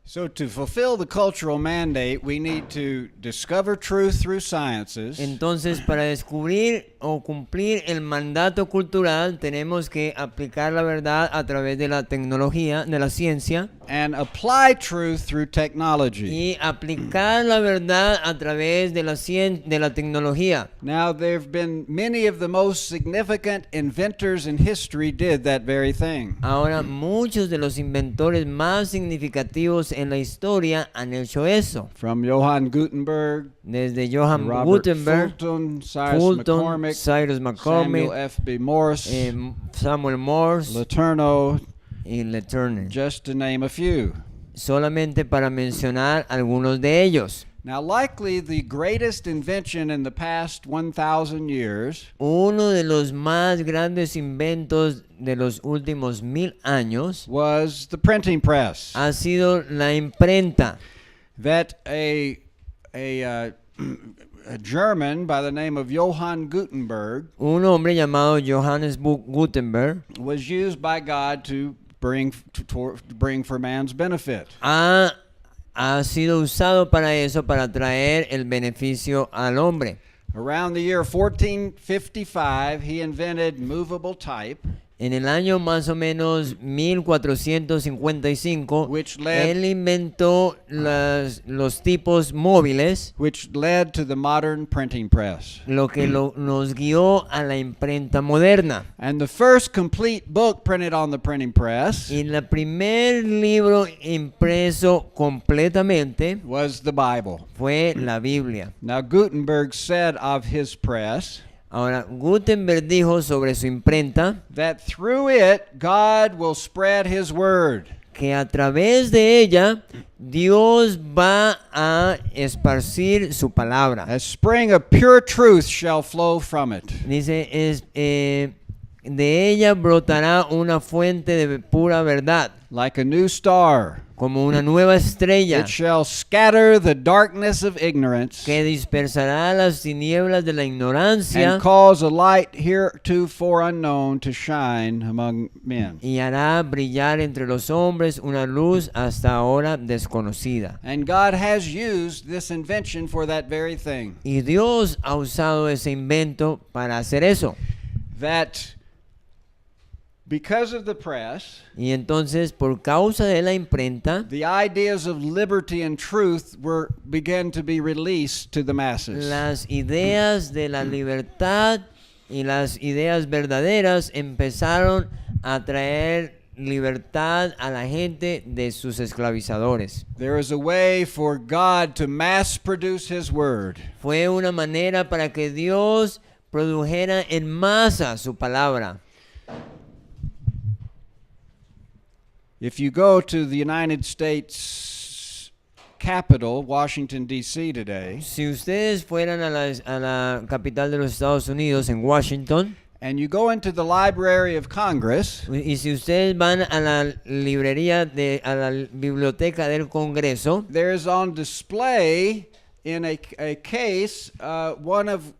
So to fulfill the cultural mandate, we need to discover truth through sciences. Entonces, para descubrir o cumplir el mandato cultural, tenemos que aplicar la verdad a través de la tecnología, de la ciencia, And apply truth through technology. y aplicar la verdad a través de la tecnología. Now, there have been many of the most significant inventors in history did that very thing. Ahora, muchos de los inventores más significativos en la historia han hecho eso. From Johann Gutenberg, Desde Johann Robert Gutenberg, Fulton, Cyrus McCormick, Samuel Samuel F.B. Morse, Samuel Morse Letourneau, y Letourneau. just to name a few. Solamente para mencionar algunos de ellos. Now, likely the greatest invention in the past 1,000 years Uno de los más grandes inventos de los últimos 1000 años was the printing press. ha sido la imprenta. That a German by the name of Johann Gutenberg Un hombre llamado Johannes Gutenberg was used by God to bring for man's benefit. ha sido usado para eso, para traer el beneficio al hombre. Around the year 1455, he invented movable type, En el año más o menos 1455, Which led- él inventó los tipos móviles, which led to the modern printing press. lo que nos guió a la imprenta moderna. And the first complete book printed on the printing press Y el primer libro impreso completamente was the Bible. fue la Biblia. Now, Gutenberg said of his press Ahora, Gutenberg dijo sobre su imprenta that through it, God will spread his word. que a través de ella Dios va a esparcir su palabra. A spring of pure truth shall flow from it. Dice, de ella brotará una fuente de pura verdad, Like a new star, como una nueva estrella it shall scatter the darkness of ignorance que dispersará las tinieblas de la ignorancia and cause a light heretofore unknown to shine among men. y hará brillar entre los hombres una luz hasta ahora desconocida. And God has used this invention for that very thing. Y Dios ha usado ese invento para hacer eso. That because of the press, Y entonces, por causa de la imprenta, the ideas of liberty and truth began to be released to the masses. las ideas de la libertad y las ideas verdaderas empezaron a traer libertad a la gente de sus esclavizadores. There is a way for God to mass produce his word. Fue una manera para que Dios produjera en masa su palabra. If you go to the United States capital, Washington, D.C. today, Si ustedes fueran a la capital de los Estados Unidos, en Washington, and you go into the Library of Congress, y si ustedes van a la a la biblioteca del Congreso, there is on display in a case one of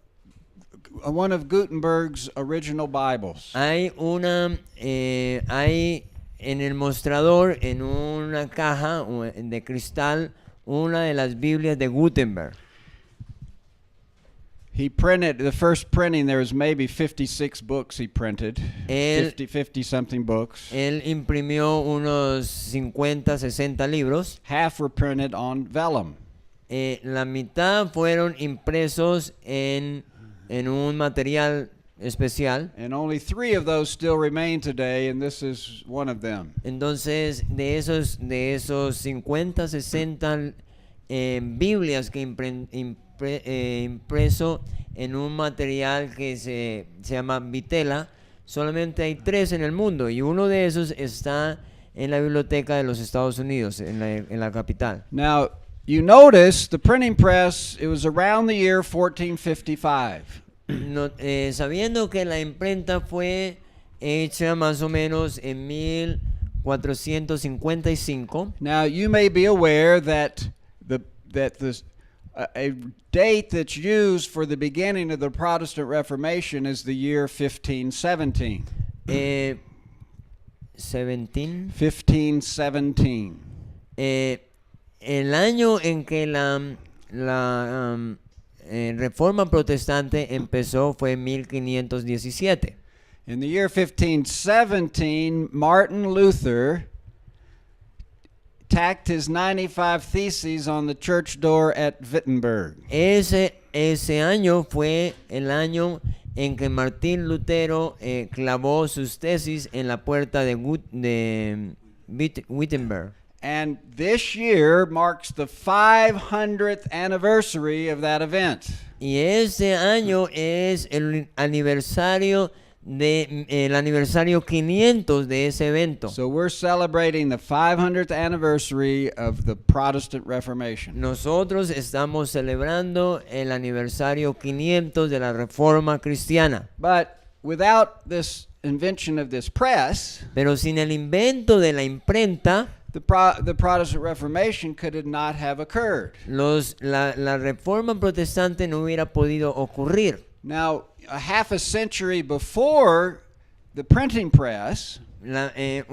Gutenberg's original Bibles. hay en el mostrador, en una caja de cristal, una de las Biblias de Gutenberg. He printed, the first printing, there was maybe 56 books he printed, 50 something books. Él imprimió unos 50, 60 libros. Half were printed on vellum. La mitad fueron impresos en un material especial. And only 3 of those still remain today, and this is one of them. Entonces, de esos 50, 60 Biblias que impreso en un material que se llama vitela, solamente hay 3 en el mundo, y uno de esos está en la biblioteca de los Estados Unidos, en la capital. Now, you notice the printing press, it was around the year 1455. Sabiendo que la imprenta fue hecha más o menos en 1455. Now, you may be aware that that a date that's used for the beginning of the Protestant Reformation is the year 1517. 17. 1517. El año en que la Reforma Protestante empezó fue 1517. In the year 1517, Martin Luther tacked his 95 Theses on the church door at Wittenberg. Ese año fue el año en que Martín Lutero clavó sus tesis en la puerta de Wittenberg. And this year marks the 500th anniversary of that event. Y ese año es el aniversario el aniversario 500 de ese evento. So we're celebrating the 500th anniversary of the Protestant Reformation. Nosotros estamos celebrando el aniversario 500 de la Reforma Cristiana. But without this invention of this press, pero sin el invento de la imprenta, the Protestant Reformation could not have occurred. La Reforma Protestante no hubiera podido ocurrir. Now, a half a century before the printing press, medio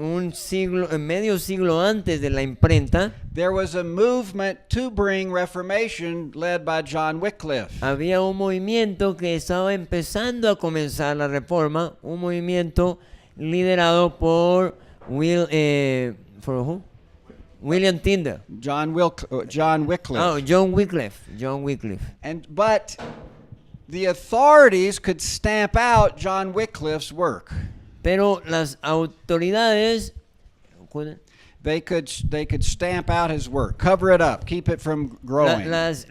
siglo antes de la imprenta, there was a movement to bring Reformation led by John Wycliffe. Había un movimiento que estaba empezando a comenzar la Reforma, un movimiento liderado por William Tyndale. John Wycliffe. Oh, John Wycliffe. But the authorities could stamp out John Wycliffe's work. Pero las autoridades they could stamp out his work, cover it up, keep it from growing. Las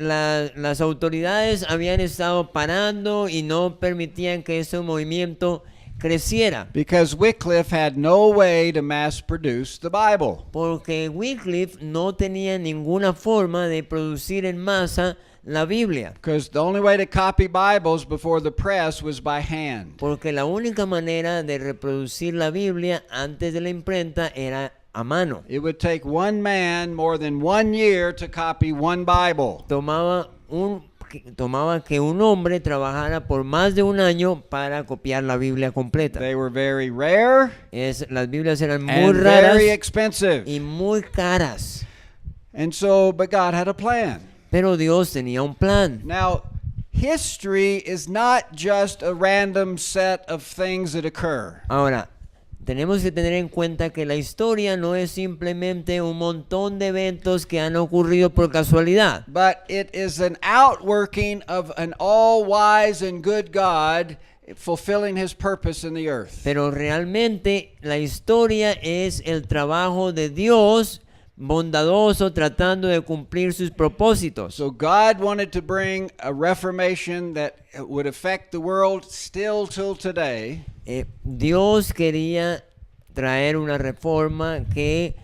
autoridades habían estado parando y no permitían que ese movimiento creciera. Because Wycliffe had no way to mass produce the Bible. Porque Wycliffe no tenía ninguna forma de producir en masa la Biblia. Because the only way to copy Bibles before the press was by hand. Porque la única manera de reproducir la Biblia antes de la imprenta era a mano. It would take one man more than 1 year to copy one Bible. Tomaba que un hombre trabajara por más de un año para copiar la Biblia completa. They were very rare. Las Biblias eran muy and raras very expensive. Y muy caras. But God had a plan. Pero Dios tenía un plan. Now, history is not just a random set of things that occur. Ahora, tenemos que tener en cuenta que la historia no es simplemente un montón de eventos que han ocurrido por casualidad. But it is an outworking of an all-wise and good God fulfilling his purpose in the earth. Pero realmente la historia es el trabajo de Dios bondadoso tratando de cumplir sus propósitos. So God wanted to bring a reformation that would affect the world still till today. Dios quería traer una reforma que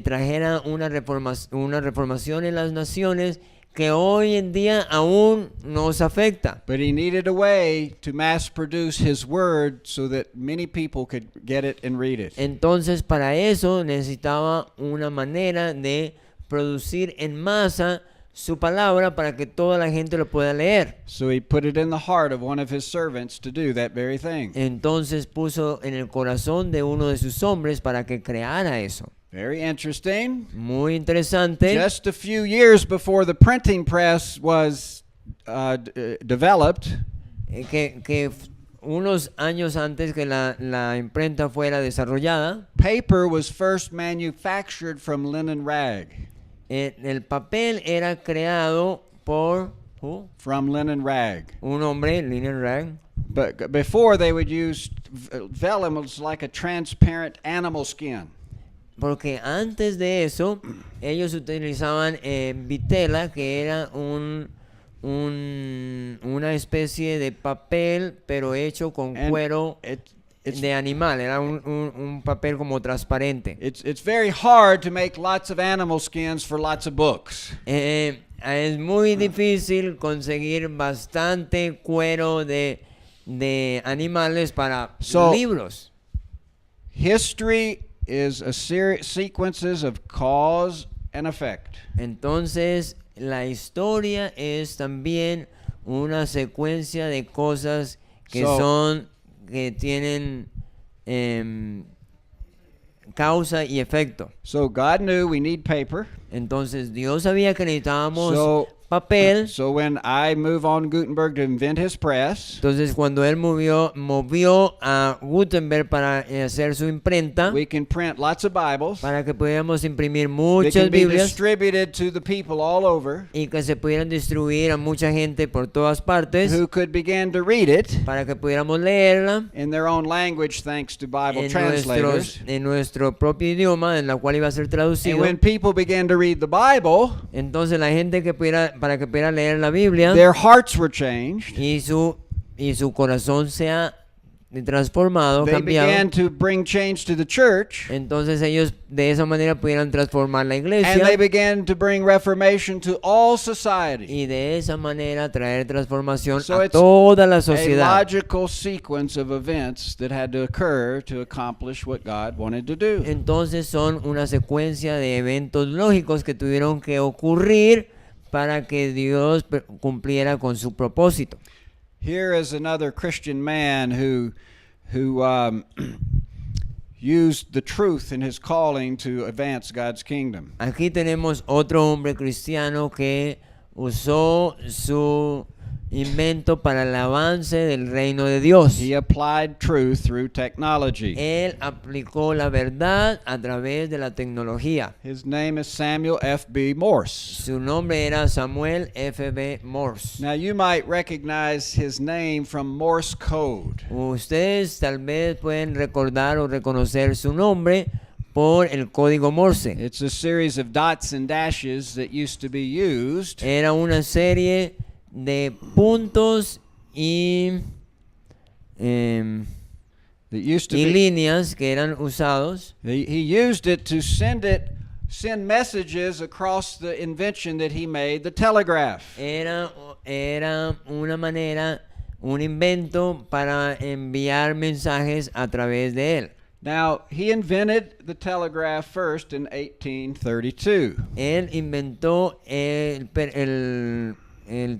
trajera una reformación en las naciones que hoy en día aún nos afecta. But he needed a way to mass produce his word so that many people could get it and read it. Entonces, para eso necesitaba una manera de producir en masa su palabra para que toda la gente lo pueda leer. So he put it in the heart of one of his servants to do that very thing. Entonces puso en el corazón de uno de sus hombres para que creara eso. Very interesting. Muy interesante. Just a few years before the printing press was developed, que unos años antes que la imprenta fuera desarrollada, paper was first manufactured from linen rag. El papel era creado por from linen rag. Un hombre, linen rag. But before they would use vellum, it was like a transparent animal skin. Porque antes de eso, ellos utilizaban vitela, que era una especie de papel, pero hecho con cuero de animal. Era un papel como transparente. It's very hard to make lots of animal skins for lots of books. Es muy difícil conseguir bastante cuero de animales para libros. History is a sequences of cause and effect. Entonces, la historia es también una secuencia de cosas que tienen causa y efecto. So God knew we need paper. Entonces, Dios sabía que necesitábamos So papel. when I move on Gutenberg to invent his press, Entonces, cuando él movió a Gutenberg para hacer su imprenta, we can print lots of Bibles. para que pudiéramos imprimir They muchas can be Biblias distributed to the people all over y que se pudieran distribuir a mucha gente por todas partes, who could begin to read it para que pudiéramos leerla in their own language thanks to Bible translators. en nuestro propio idioma, en la cual iba a ser And traducido. when people began to read the Bible, Entonces la gente para que pudiera leer la Biblia their hearts were changed. y su corazón se ha transformado, They cambiado. began to bring change to the church, Entonces ellos de esa manera pudieran transformar la and iglesia they began to bring reformation to all society. y de esa manera traer transformación So a it's toda la A sociedad. logical sequence of events that had to occur to accomplish what God wanted to do. Entonces son una secuencia de eventos lógicos que tuvieron que ocurrir para que Dios cumpliera con su propósito. Here is another Christian man who used the truth in his calling to advance God's kingdom. Aquí tenemos otro hombre cristiano que usó su invento para el avance del reino de Dios. He applied truth through technology. Él aplicó la verdad a través de la tecnología. His name is Samuel F.B. Morse. Su nombre era Samuel F.B. Morse. Now you might recognize his name from Morse code. Ustedes tal vez pueden recordar o reconocer su nombre por el código Morse. It's a series of dots and dashes that used to be used Era una serie de puntos y that used to be líneas que eran usados. he used it to send messages across the invention that he made, the telegraph. Era una manera, un invento para enviar mensajes a través de él. Now, he invented the telegraph first in 1832. Él inventó el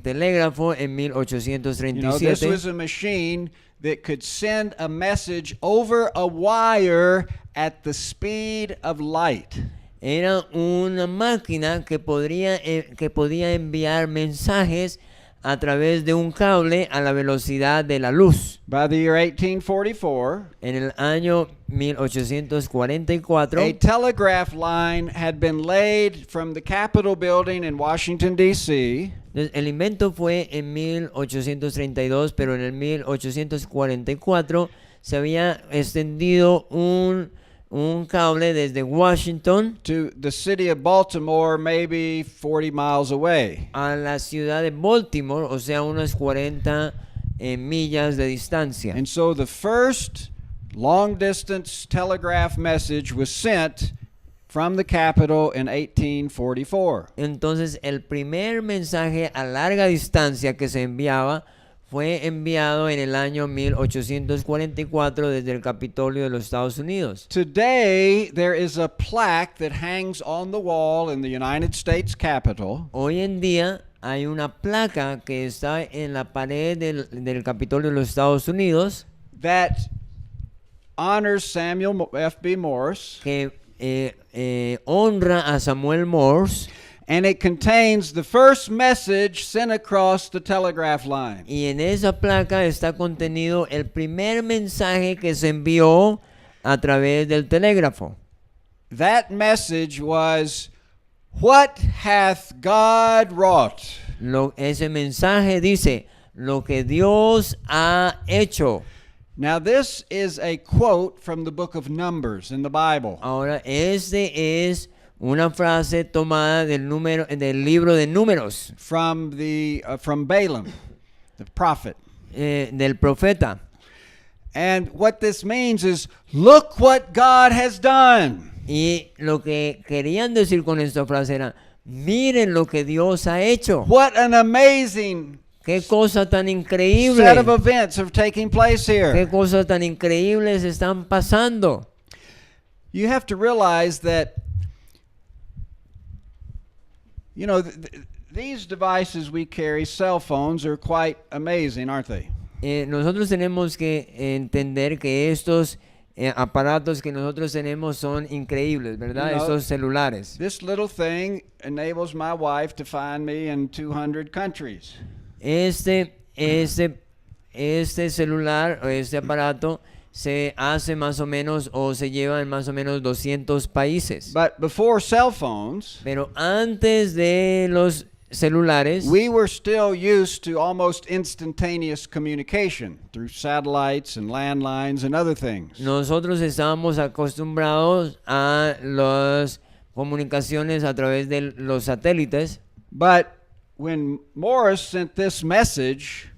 telégrafo en You know, this 1837. was a machine that could send a message over a wire at the speed of light. Era una máquina que podía enviar mensajes a través de un cable a la velocidad de la luz. By the year 1844, En el año 1844, a telegraph line had been laid from the Capitol building in Washington, D.C. el invento fue en 1832, pero en el 1844 se había extendido un cable desde Washington to the city of Baltimore, maybe 40 miles away. a la ciudad de Baltimore, o sea, unas 40 millas de distancia. And so the first long-distance telegraph message was sent from the Capitol in 1844. Entonces, el primer mensaje a larga distancia que se enviaba fue enviado en el año 1844 desde el Capitolio de los Estados Unidos. Today, there is a plaque that hangs on the wall in the United States Capitol Hoy en día hay una placa que está en la pared del Capitolio de los Estados Unidos that honors Samuel F.B. Morse, que honra a Samuel Morse, and it contains the first message sent across the telegraph line. y en esa placa está contenido el primer mensaje que se envió a través del telégrafo. That message was, "What hath God wrought?" Ese mensaje dice, lo que Dios ha hecho. Now this is a quote from the book of Numbers in the Bible. Ahora, este es una frase tomada del libro de Números, From Balaam, the prophet. del profeta. And what this means is, look what God has done. Y lo que querían decir con esta frase era, miren lo que Dios ha hecho. What an amazing Qué cosa tan increíble. set of events are taking place here. Qué cosas tan increíbles están pasando. You have to realize that You know, these devices we carry, cell phones, are quite amazing, aren't they? Nosotros tenemos que entender que estos aparatos que nosotros tenemos son increíbles, ¿verdad? You know, Estos celulares. This little thing enables my wife to find me in 200 countries. Este celular o este aparato se hace más o menos o se lleva en más o menos 200 países. But before cell phones, Pero antes de los celulares, we were still used to almost instantaneous communication through satellites and landlines and other things. nosotros estábamos acostumbrados a las comunicaciones a través de los satélites, But when Morris sent this message,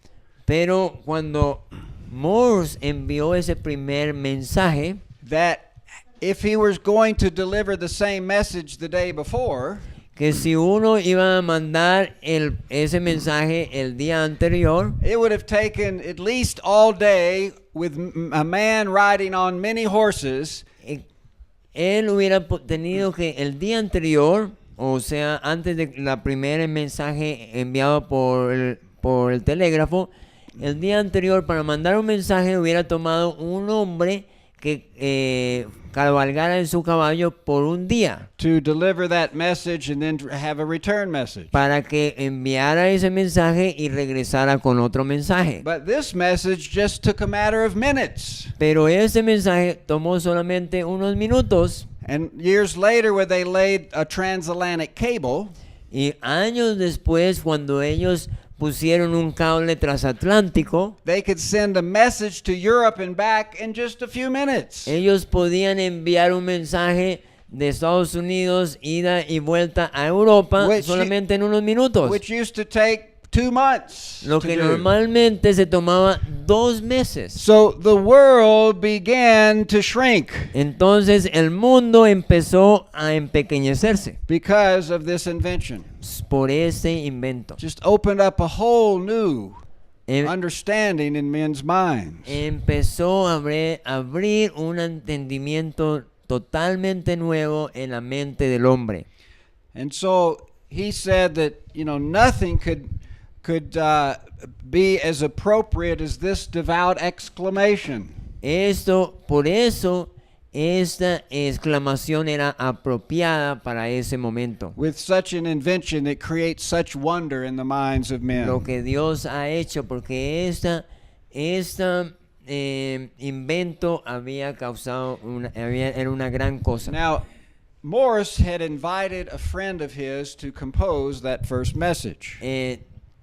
pero cuando Morse envió ese primer mensaje, that if he was going to deliver the same message the day before, que si uno iba a mandar ese mensaje el día anterior, it would have taken at least all day with a man riding on many horses él hubiera tenido que el día anterior, o sea, antes de la primera mensaje enviado por el telégrafo, el día anterior para mandar un mensaje hubiera tomado un hombre que cabalgara en su caballo por un día to deliver that message and then have a return message. para que enviara ese mensaje y regresara con otro mensaje. But this message just took a matter of minutes. Pero ese mensaje tomó solamente unos minutos And years later, when they laid a transatlantic cable, y años después, cuando ellos pusieron un cable transatlántico, they could send a message to Europe and back in just a few minutes. ellos podían enviar un mensaje de Estados Unidos, ida y vuelta a Europa solamente en unos minutos. Which used to take 2 months. Lo to que do. normalmente se tomaba 2 meses. So the world began to shrink Entonces el mundo empezó a empequeñecerse because of this invention. por este invento. Just opened up a whole new Em- understanding in men's minds. empezó a abrir un entendimiento totalmente nuevo en la mente del hombre. And so he said that, nothing could be as appropriate as this devout exclamation. Por eso, esta exclamación era apropiada para ese momento. With such an invention that creates such wonder in the minds of men. Lo que Dios ha hecho, porque invento había causado era una gran cosa. Now, Morris had invited a friend of his to compose that first message.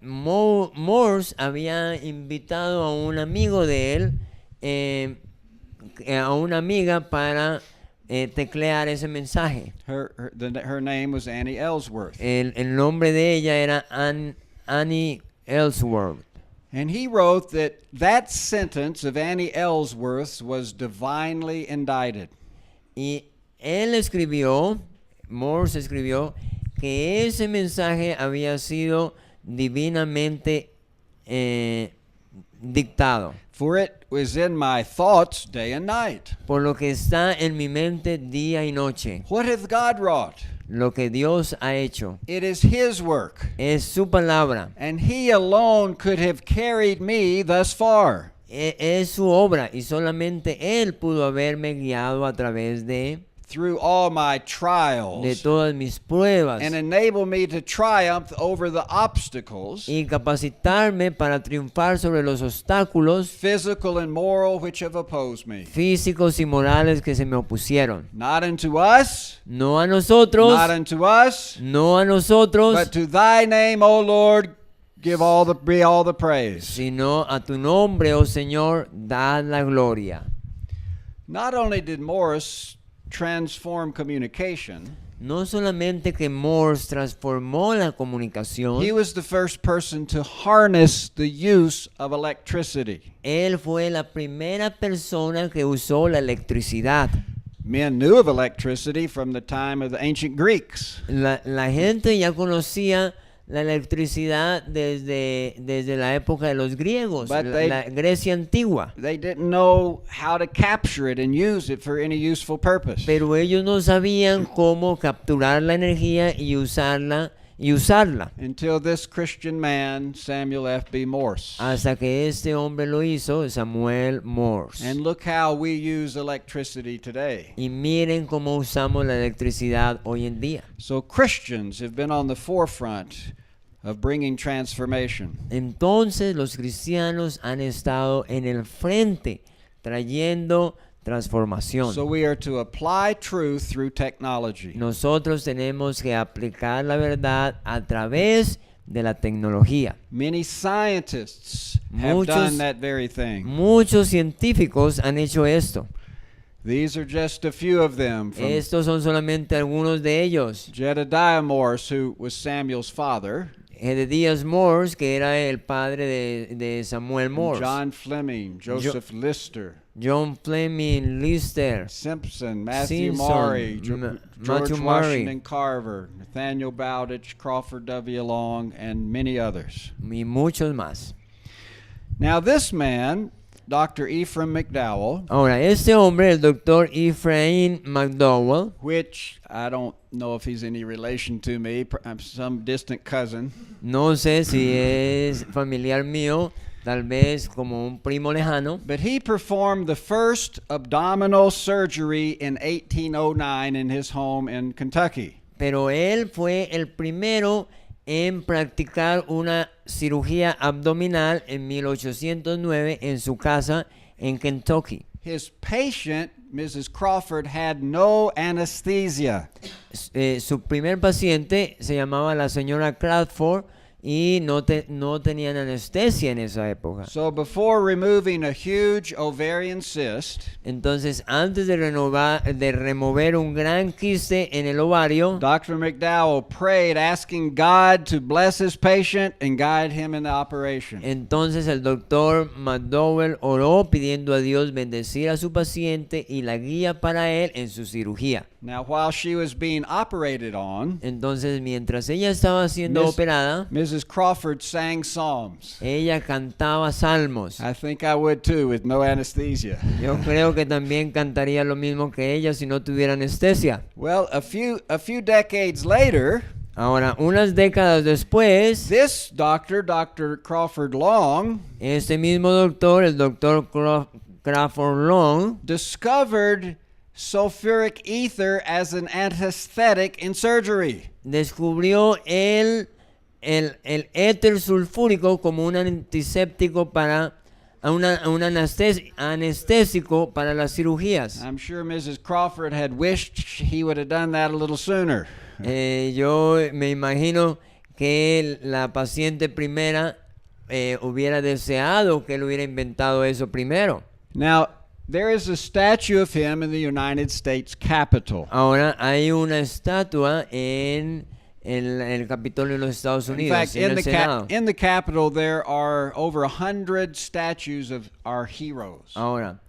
Morse había invitado a un amigo de él, a una amiga para teclear ese mensaje. Her name was Annie Ellsworth. El nombre de ella era Annie Ellsworth. And he wrote that sentence of Annie Ellsworth's was divinely indicted. Y Morse escribió que ese mensaje había sido divinamente dictado. For it was in my thoughts day and night. Por lo que está en mi mente día y noche. What hath God wrought? Lo que Dios ha hecho. It is His work. Es su palabra. And He alone could have carried me thus far. Es su obra y solamente Él pudo haberme guiado a través through all my de trials todas mis pruebas and enable me to triumph over the obstacles, y capacitarme para triunfar sobre los obstáculos physical and moral, which have opposed me. físicos y morales que se me opusieron. Not unto us, No a nosotros, not unto us, no a nosotros, but to thy name, O Lord, be all the praise. sino a tu nombre, oh Señor, dad la gloria. Not only did Morris transform communication, No solamente que Morse transformó la comunicación, he was the first person to harness the use of electricity. él fue la primera persona que usó la electricidad. Men knew of electricity from the time of the ancient Greeks. La gente ya conocía la electricidad desde la época de los griegos, But la Grecia antigua. They didn't know how to capture it and use it for any useful purpose. Pero ellos no sabían cómo capturar la energía y usarla y usarla. until this Christian man, Samuel F.B. Morse. Hasta que este hombre lo hizo, Samuel Morse. And look how we use electricity today. Y miren cómo usamos la electricidad hoy en día. So Christians have been on the forefront of bringing transformation. Entonces los cristianos han estado en el frente trayendo transformación. So we are to apply truth through technology. Nosotros tenemos que aplicar la verdad a través de la tecnología. Many scientists have Muchos- done that very thing. Muchos científicos han hecho esto. These are just a few of them, from Estos son solamente algunos de ellos. Jedediah Morse, who was Samuel's father, Jedediah Morse, que era el padre de Samuel and Morse. John Fleming, Joseph Lister, John Fleming, Lister, Simpson, Matthew Simpson, Maury, Matthew George Maury. Washington Carver, Nathaniel Bowditch, Crawford W. Long, and many others. y muchos más. Now this man, Dr. Ephraim McDowell, Ahora, este hombre, el doctor Ephraim McDowell, which I don't know if he's any relation to me, I'm some distant cousin, no sé si es familiar mío, tal vez como un primo lejano, but he performed the first abdominal surgery in 1809 in his home in Kentucky. pero él fue el primero en practicar una cirugía abdominal en 1809 en su casa en Kentucky. His patient, Mrs. Crawford, had no anesthesia. Su primer paciente se llamaba la señora Crawford y no tenían anestesia en esa época. So before removing a huge ovarian cyst, Entonces, antes de remover un gran quiste en el ovario, Dr. McDowell prayed, asking God to bless his patient and guide him in the operation. entonces el doctor McDowell oró pidiendo a Dios bendecir a su paciente y la guía para él en su cirugía. Now, while she was being operated on, Entonces, mientras ella estaba siendo Miss- operada, Mrs. Crawford sang psalms. ella cantaba salmos. I think I would too with no anesthesia. Yo creo que también cantaría lo mismo que ella si no tuviera anestesia. Well, a few decades later, Ahora, unas décadas después, this doctor, Dr. Crawford Long, este mismo doctor, el doctor Crawford Long, discovered sulfuric ether as an anesthetic in surgery. descubrió el éter sulfúrico como un antiséptico para un anestésico para las cirugías. I'm sure Mrs. Crawford had wished he would have done that a little sooner. Yo me imagino que la paciente primera hubiera deseado que él hubiera inventado eso primero. Now, there is a statue of him in the United States Capitol. Ahora hay una estatua en el Capitolio de los Estados In Unidos, fact, en el Senado. in the Capitol, there are over 100 statues of our heroes. Ahora,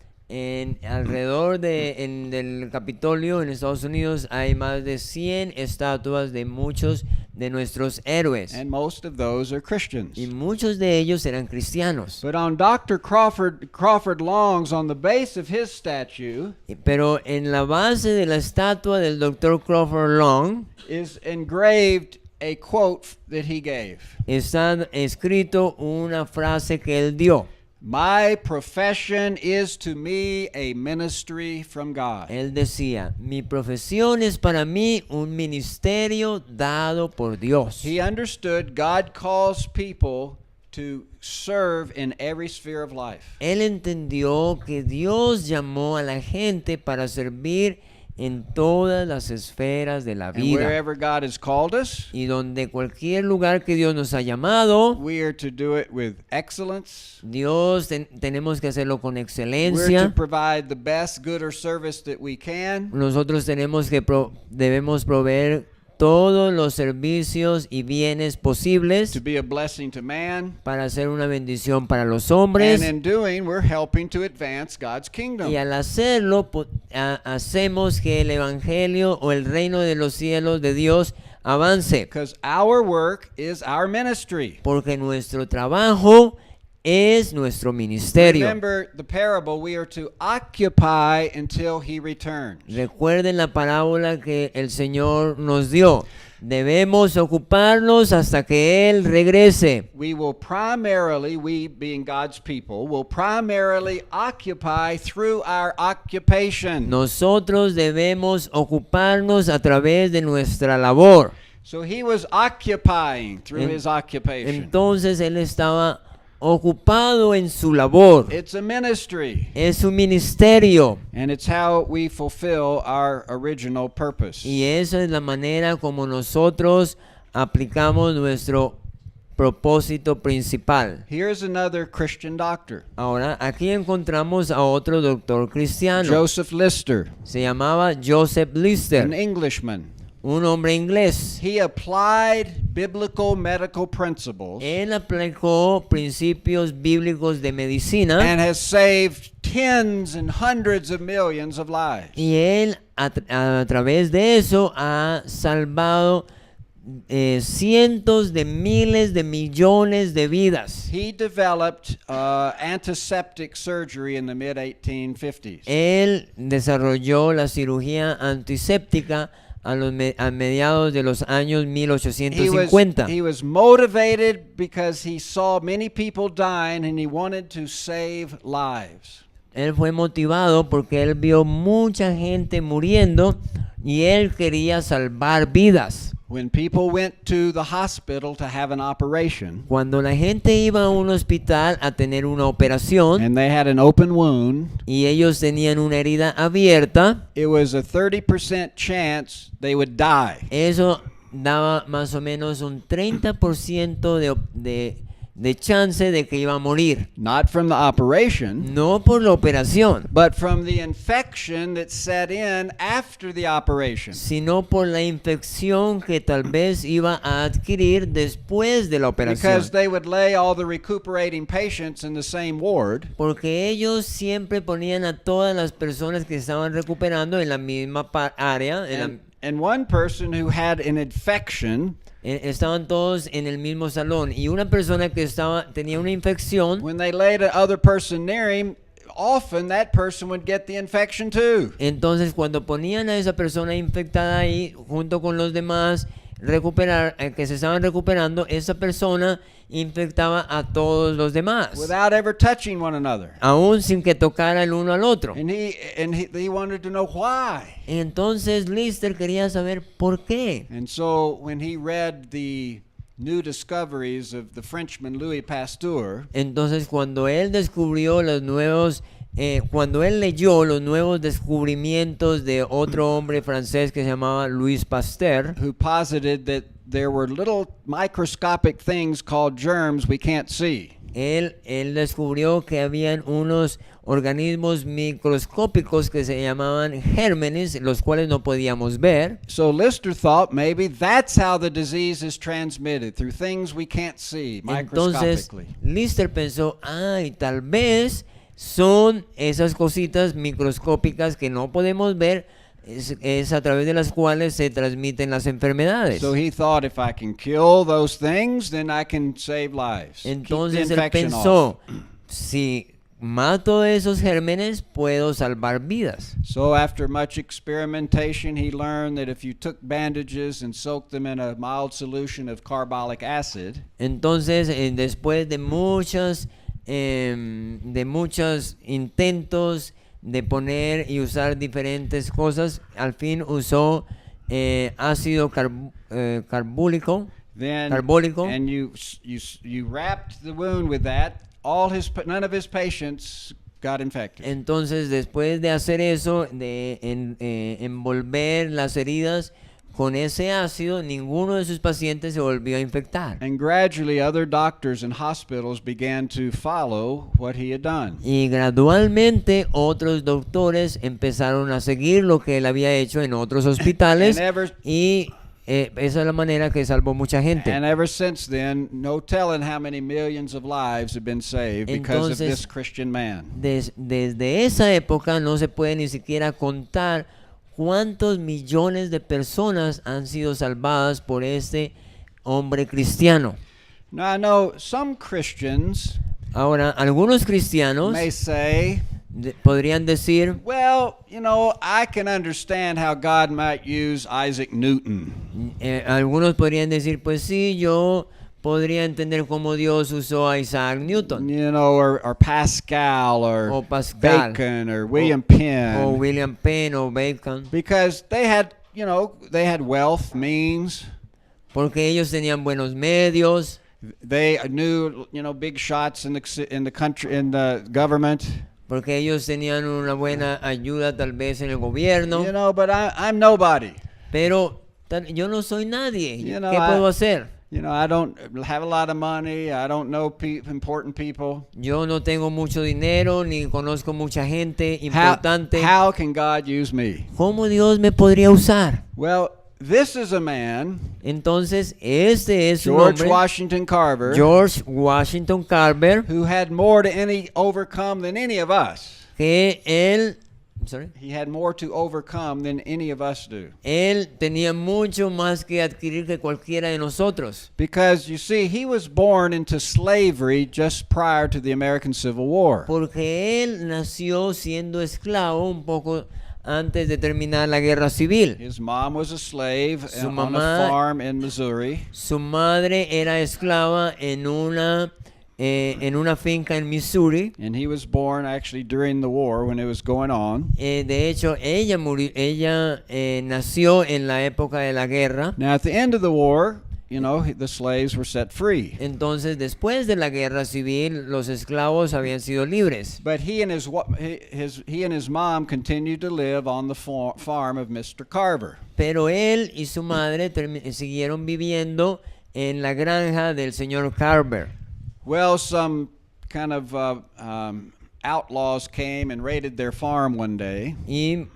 alrededor del Capitolio en Estados Unidos hay más de 100 estatuas de muchos de nuestros héroes. And most of those are Christians. Y muchos de ellos eran cristianos. But on Dr. Crawford Long's, on the base of his statue, Pero en la base de la estatua del Dr. Crawford Long is engraved a quote that he gave. está escrito una frase que él dio. My profession is to me a ministry from God. Él decía, mi profesión es para mí un ministerio dado por Dios. He understood God calls people to serve in every sphere of life. Él entendió que Dios llamó a la gente para servir en todas las esferas de la And vida. wherever God has called us, Y donde cualquier lugar que Dios nos ha llamado, we are to do it with excellence. tenemos que hacerlo con We're to excelencia. provide the best good or service that we can. Nosotros debemos proveer todos los servicios y bienes posibles To be a blessing to man. para hacer una bendición para los hombres. And in doing, we're helping to advance God's kingdom. Y al hacerlo, hacemos que el evangelio o el reino de los cielos de Dios avance. Because our work is our ministry. Porque nuestro trabajo es nuestro ministerio. Remember the parable, we are to occupy until he returns. Recuerden la parábola que el Señor nos dio. Debemos ocuparnos hasta que Él regrese. We being God's people, will primarily occupy through our occupation. Nosotros debemos ocuparnos a través de nuestra labor. So he was occupying through his occupation. Entonces Él estaba ocupado en su labor. It's a ministry. Es un ministerio. And it's how we fulfill our original purpose. Y esa es la manera como nosotros aplicamos nuestro propósito principal. Here's another Christian doctor. Ahora, aquí encontramos a otro doctor cristiano. Joseph Lister, Se llamaba Joseph Lister, an Englishman. un hombre inglés. He applied biblical medical principles Él aplicó principios bíblicos de medicina and has saved tens and hundreds of millions of lives. y él a través de eso ha salvado cientos de miles de millones de vidas. He developed antiseptic surgery in the mid-1850s. Él desarrolló la cirugía antiséptica a mediados de los años 1850. He was motivated because he saw many people dying and he wanted to save lives. Él fue motivado porque él vio mucha gente muriendo y él quería salvar vidas. When people went to the hospital to have an operation Cuando la gente iba a un hospital a tener una operación and they had an open wound, y ellos tenían una herida abierta, it was a 30% chance they would die. eso daba más o menos un 30% de chance de que iba a morir. Not from the operation, No por la operación, but from the infection that set in after the operation. sino por la infección que tal vez iba a adquirir después de la operación. Because they would lay all the recuperating patients in the same ward. Porque ellos siempre ponían a todas las personas que estaban recuperando en la misma área. And one person who had an infection, Estaban todos en el mismo salón. Y una persona que tenía una infección, when they laid another person near him, often that person would get the infection too. entonces cuando ponían a esa persona infectada ahí, junto con los demás, que se estaban recuperando, esa persona infectaba a todos los demás, Without ever touching one another. aún sin que tocara el uno al otro. And he wanted to know why. Entonces Lister quería saber por qué. And so when he read the new discoveries of the Frenchman Louis Pasteur, Entonces cuando él descubrió cuando él leyó los nuevos descubrimientos de otro hombre francés que se llamaba Louis Pasteur, who posited that there were little microscopic things called germs we can't see. él descubrió que habían unos organismos microscópicos que se llamaban gérmenes, los cuales no podíamos ver. So Lister thought maybe that's how the disease is transmitted, through things we can't see Entonces microscopically. Lister pensó, y tal vez son esas cositas microscópicas que no podemos ver, es a través de las cuales se transmiten las enfermedades. So he thought, if I can kill those things, then I can save lives. Entonces Keep the él infection pensó, off. si mato esos gérmenes, puedo salvar vidas. So after much experimentation, he learned that if you took bandages and soaked them in a mild solution of carbolic acid, Entonces, después de muchos intentos de poner y usar diferentes cosas, al fin usó ácido carbólico. then Carbólico. and you wrapped the wound with that, none of his patients got infected. Entonces, después de hacer eso, de envolver las heridas con ese ácido, ninguno de sus pacientes se volvió a infectar. And gradually other doctors and hospitals began to follow what he had done. Y gradualmente otros doctores empezaron a seguir lo que él había hecho en otros hospitales y esa es la manera que salvó mucha gente. And ever since then, no telling how many millions of lives have been saved because of Entonces, this Christian man. Desde esa época no se puede ni siquiera contar cuántos millones de personas han sido salvadas por este hombre cristiano. Now I know some Christians Ahora, algunos cristianos may say, podrían decir, well, I can understand how God might use Isaac Newton. algunos podrían decir, pues sí, yo podría entender cómo Dios usó a Isaac Newton, Or Pascal, or o Pascal, Bacon, or William o Penn. William Penn, o Bacon, Because they had wealth, means. porque ellos tenían buenos medios, They knew, big shots in the country, in the government. porque ellos tenían una buena ayuda tal vez en el gobierno, But I'm nobody. pero yo no soy nadie. You ¿Qué know, puedo hacer? I don't have a lot of money. I don't know important people. Yo no tengo mucho dinero ni conozco mucha gente How, importante. how can God use me? ¿Cómo Dios me podría usar? Well, this is a man, Entonces, este es su George nombre, Washington Carver, George Washington Carver, who had more to overcome than any of us. que él, sorry, He had more to overcome than any of us do. él tenía mucho más que adquirir que cualquiera de nosotros. Because, you see, he was born into slavery just prior to the American Civil War. Porque él nació siendo esclavo un poco antes de terminar la guerra civil. His mom was a slave Su on a mamá- farm in Missouri. Su madre era esclava en una finca en Missouri. And he was born actually during the war when it was going on. De hecho, ella nació en la época de la guerra. Now, at the end of the war, the slaves were set free. Entonces, después de la guerra civil, los esclavos habían sido libres. But he and his mom continued to live on the farm of Mr. Carver. Pero él y su madre siguieron viviendo en la granja del señor Carver. Well, some kind of outlaws came and raided their farm one day, Y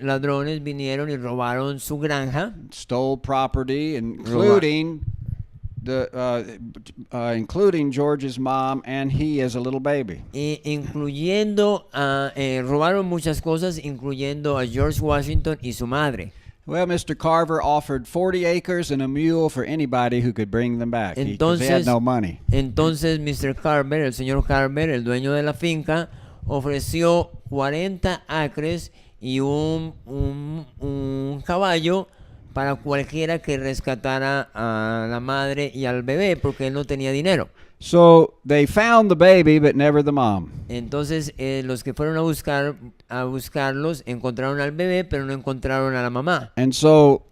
ladrones vinieron y robaron su granja, stole property, including including George's mom and he as a little baby. robaron muchas cosas, incluyendo a George Washington y su madre. Well, Mr. Carver offered 40 acres and a mule for anybody who could bring them back. Because they had no money. Entonces Mr. Carver, el señor Carver, el dueño de la finca, ofreció 40 acres y un caballo para cualquiera que rescatara a la madre y al bebé, porque él no tenía dinero. So they found the baby, but never the mom. Entonces los que fueron a buscarlos encontraron al bebé, pero no encontraron a la mamá. And so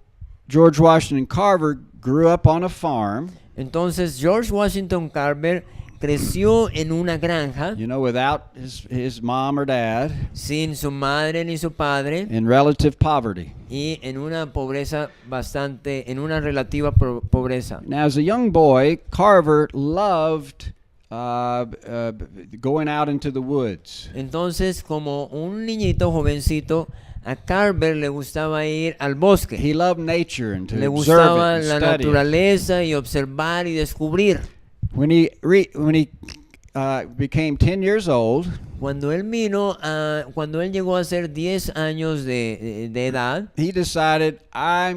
George Washington Carver grew up on a farm, Entonces George Washington Carver creció en una granja without his mom or dad, sin su madre ni su padre in relative poverty. y en una pobreza en una relativa pobreza. Now, as a young boy, Carver loved going out into the woods. Entonces, como un niñito jovencito, a Carver le gustaba ir al bosque. He loved nature and to Le observe gustaba it and la study it. naturaleza y observar y descubrir. When he became 10 years old, Cuando él llegó a ser 10 años de edad, he decided, I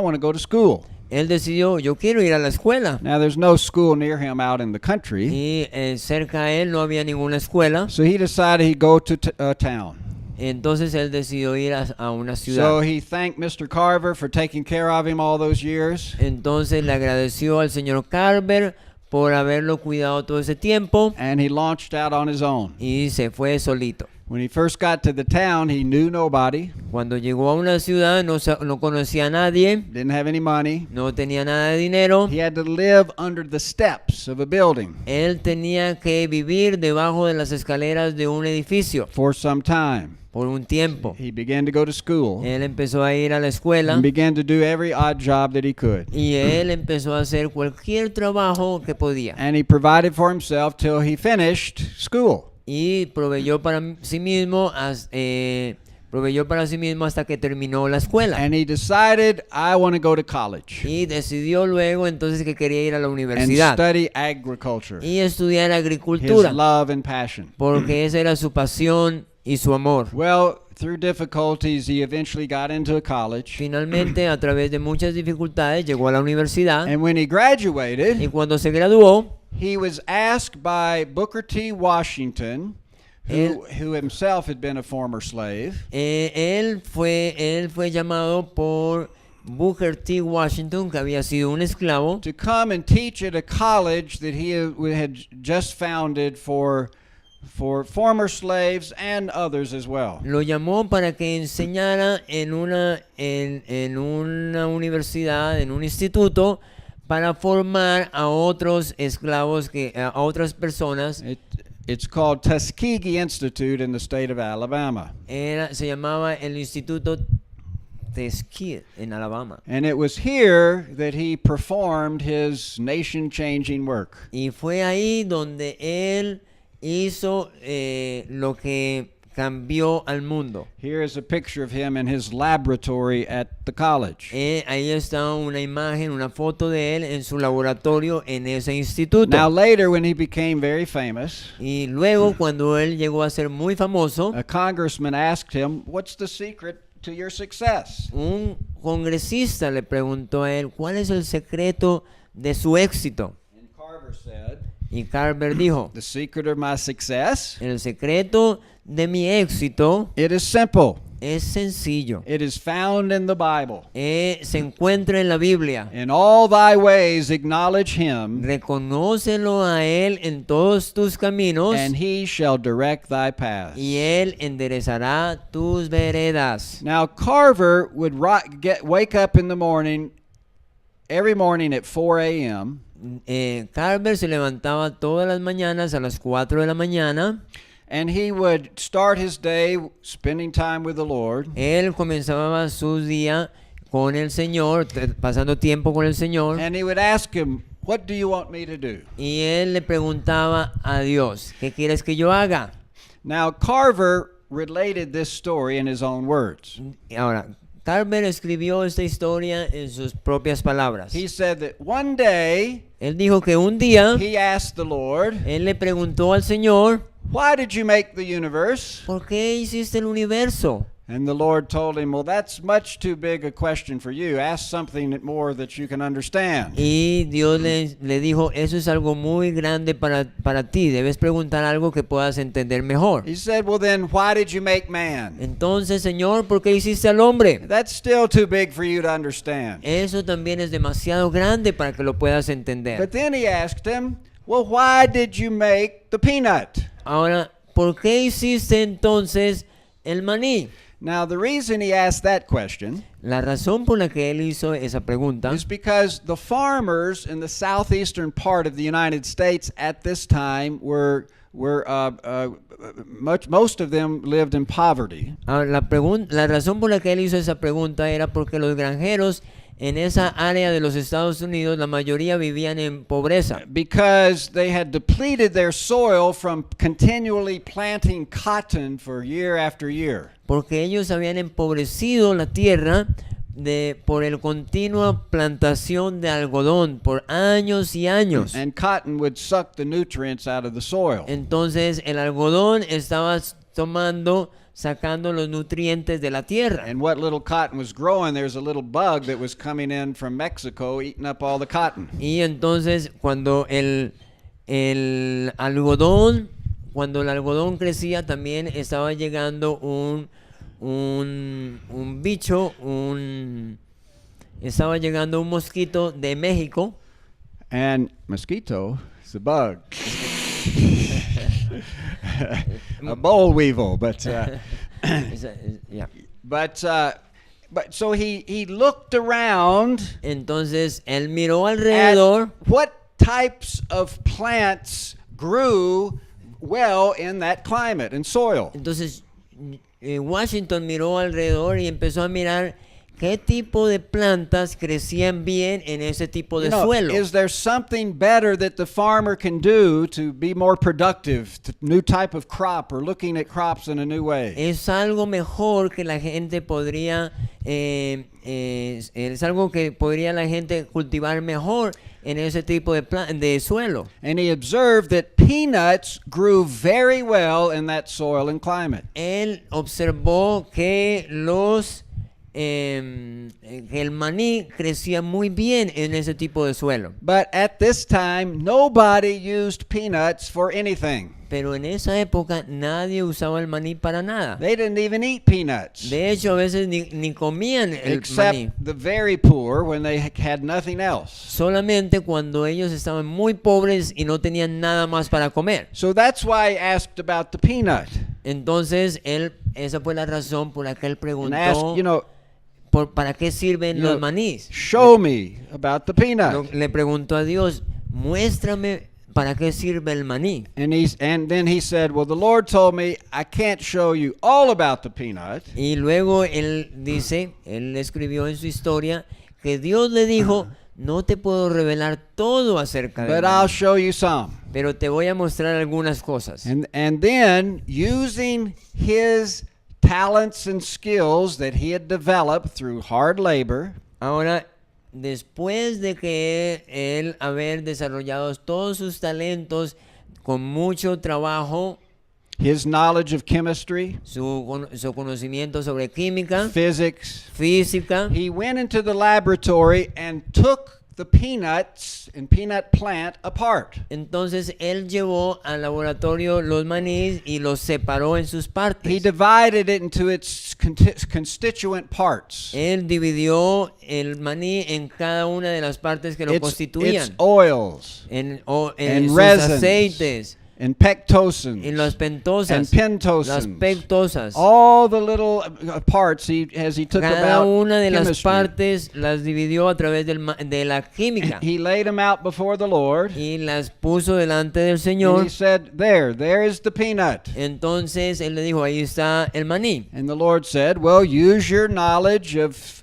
want to go to school. él decidió, yo quiero ir a la escuela. Now, there's no school near him out in the country, Y cerca a él no había ninguna escuela. so he decided he'd go to town. Entonces él decidió ir a una So ciudad. he thanked Mr. Carver for taking care of him all those years, Entonces le agradeció al señor Carver por haberlo cuidado todo ese tiempo and he launched out on his own. y se fue solito. When he first got to the town, he knew nobody, Cuando llegó a una ciudad no conocía a nadie, didn't have any money. no tenía nada de dinero. He had to live under the steps of a building Él tenía que vivir debajo de las escaleras de un edificio for some time. por un tiempo. He began to go to school Él empezó a ir a la escuela and began to do every odd job that he could. y él empezó a hacer cualquier trabajo que podía. And he provided for himself till he finished school. Y proveyó para sí mismo hasta que terminó la escuela. And he decided, I want to go to college Y decidió luego entonces que quería ir a la and universidad study agriculture, y estudiar his agricultura, love and passion. porque esa era su pasión y su amor. Well, through difficulties, he eventually got into a college. Finalmente, a través de muchas dificultades, llegó a la universidad And when he y graduated, cuando se graduó, he was asked by Booker T. Washington who himself had been a former slave, Él fue llamado por Booker T. Washington, que había sido un esclavo, to come and teach at a college that he had just founded for former slaves and others as well. lo llamó para que enseñara en una universidad, en un instituto, para formar a otros esclavos, a otras personas. It's called Tuskegee Institute in the state of Alabama. Se llamaba el Instituto Tuskegee en Alabama. And it was here that he performed his nation-changing work. Y fue ahí donde él hizo lo que cambió al mundo. Here is a picture of him in his laboratory at the college. Ahí está una imagen, una foto de él en su laboratorio en ese instituto. Now later, when he became very famous, Y luego, cuando él llegó a ser muy famoso, a congressman asked him, "What's the secret to your success?" un congresista le preguntó a él, ¿cuál es el secreto de su éxito? And Carver said, Y Carver dijo, "The secret of my success? el secreto de mi éxito It is simple. es sencillo. It is found in the Bible. Se encuentra en la Biblia. In all thy ways acknowledge him, Reconócelo a él en todos tus caminos, and he shall direct thy paths." y él enderezará tus veredas. Now Carver would wake up in the morning, every morning at 4 a.m., Carver se levantaba todas las mañanas a las 4 de la mañana. and he would start his day spending time with the Lord. Él comenzaba su día con el Señor, pasando tiempo con el Señor. And he would ask him, "What do you want me to do?" Y él le preguntaba a Dios, ¿qué quieres que yo haga? Now Carver related this story in his own words. Ahora, Carver escribió esta historia en sus propias palabras. He said that one day Él dijo que un día he asked the Lord, él le preguntó al Señor, "Why did you make the universe?" ¿por qué hiciste el universo? And the Lord told him, "Well, that's much too big a question for you. Ask something more that you can understand." Y Dios le dijo, eso es algo muy grande para ti, debes preguntar algo que puedas entender mejor. He said, "Well, then why did you make man?" Entonces, Señor, ¿por qué hiciste al hombre? That's still too big for you to understand. Eso también es demasiado grande para que lo puedas entender. But then he asked him, "Well, why did you make the peanut?" Ahora, ¿por qué hiciste entonces el maní? Now, the reason he asked that question La razón por la que él hizo esa pregunta is because the farmers in the southeastern part of the United States at this time most of them lived in poverty. Ahora, la razón por la que él hizo esa pregunta era porque los granjeros en esa área de los Estados Unidos, la mayoría vivían en pobreza. Because they had depleted their soil from continually planting cotton for year after year. Porque ellos habían empobrecido la tierra por el continua plantación de algodón por años y años. And cotton would suck the nutrients out of the soil. Entonces el algodón estaba sacando los nutrientes de la tierra. And what little cotton was growing, there's a little bug that was coming in from Mexico eating up all the cotton. Y entonces cuando el algodón crecía, también estaba llegando un bicho, estaba llegando un mosquito de México. And mosquito is a bug. A boll weevil, but Yeah. but so he looked around Entonces él miró alrededor at what types of plants grew well in that climate and soil. Entonces Washington miró alrededor y empezó a mirar qué tipo de plantas crecían bien en ese tipo de suelo. Is there something better that the farmer can do to be more productive, to new type of crop or looking at crops in a new way? Es algo mejor que la gente podría es algo que podría la gente cultivar mejor en ese tipo de suelo. And he observed that peanuts grew very well in that soil and climate. Él observó que los que el maní crecía muy bien en ese tipo de suelo. But at this time, nobody used peanuts for anything. Pero en esa época nadie usaba el maní para nada. They didn't even eat peanuts, De hecho, a veces ni comían el except maní. the very poor when they had nothing else. Solamente cuando ellos estaban muy pobres y no tenían nada más para comer. So that's why I asked about the peanut. Entonces, esa fue la razón por la que él And asked, preguntó ¿para qué sirven los manís? show me about the peanut. Le preguntó a Dios, muéstrame para qué sirve el maní. And then he said, well, the Lord told me I can't show you all about the peanut. Y luego él escribió en su historia que Dios le dijo, no te puedo revelar todo acerca del But I'll maní, show you some. pero te voy a mostrar algunas cosas. And then, using his talents and skills that he had developed through hard labor, Ahora, después de que él haber desarrollado todos sus talentos con mucho trabajo, his knowledge of chemistry, su conocimiento sobre química, physics, física, he went into the laboratory and took the peanuts and peanut plant apart. entonces él llevó al laboratorio los manís y los separó en sus He partes. divided it into its constituent parts. Él dividió el maní en cada una de las partes que lo Its constituían, oils en and sus resins aceites, and pectosins en las pentosas, and pentosins. las pectosas. All the little parts as he took Cada about una de las chemistry. partes las dividió a través de la química He laid them out before the Lord. y las puso delante del And Señor. he said, there is the peanut. Entonces él le dijo, ahí está el maní. And the Lord said, well, use your knowledge of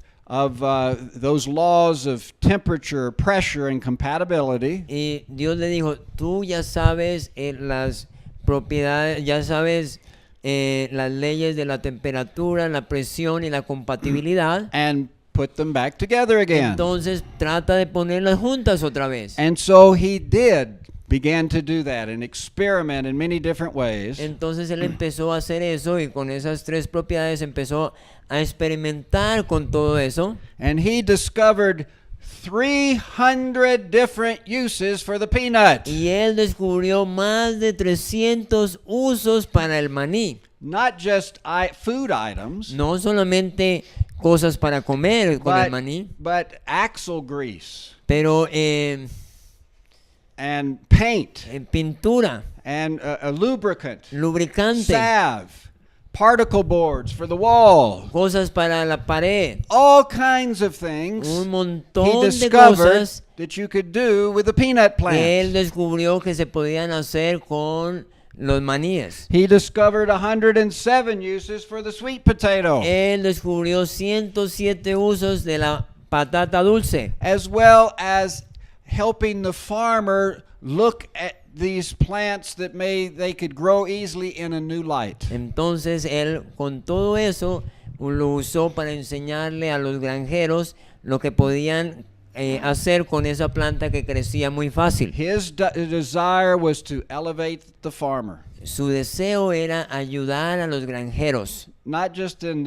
those laws of temperature, pressure, and compatibility. Y Dios le dijo, tú ya sabes las propiedades, ya sabes las leyes de la temperatura, la presión y la compatibilidad. And put them back together again. Entonces trata de ponerlas juntas otra vez. And so he began to do that and experiment in many different ways. Entonces él empezó a hacer eso y con esas tres propiedades empezó a experimentar con todo eso. And he discovered 300 different uses for the peanut. Y él descubrió más de 300 usos para el maní. Not just food items, No solamente cosas para comer con el maní, but axle grease pero and paint pintura, and a lubricant, lubricante, salve, particle boards for the wall, cosas para la pared, all kinds of things un he montón de discovered cosas that you could do with the peanut que él plant. descubrió que se podían hacer con los maníes. He discovered 107 uses for the sweet potato, Él descubrió 107 usos de la patata dulce, as well as helping the farmer look at these plants that they could grow easily in a new light. Entonces él con todo eso lo usó para enseñarle a los granjeros lo que podían hacer con esa planta que crecía muy fácil. His desire was to elevate the farmer, Su deseo era ayudar a los granjeros, not just in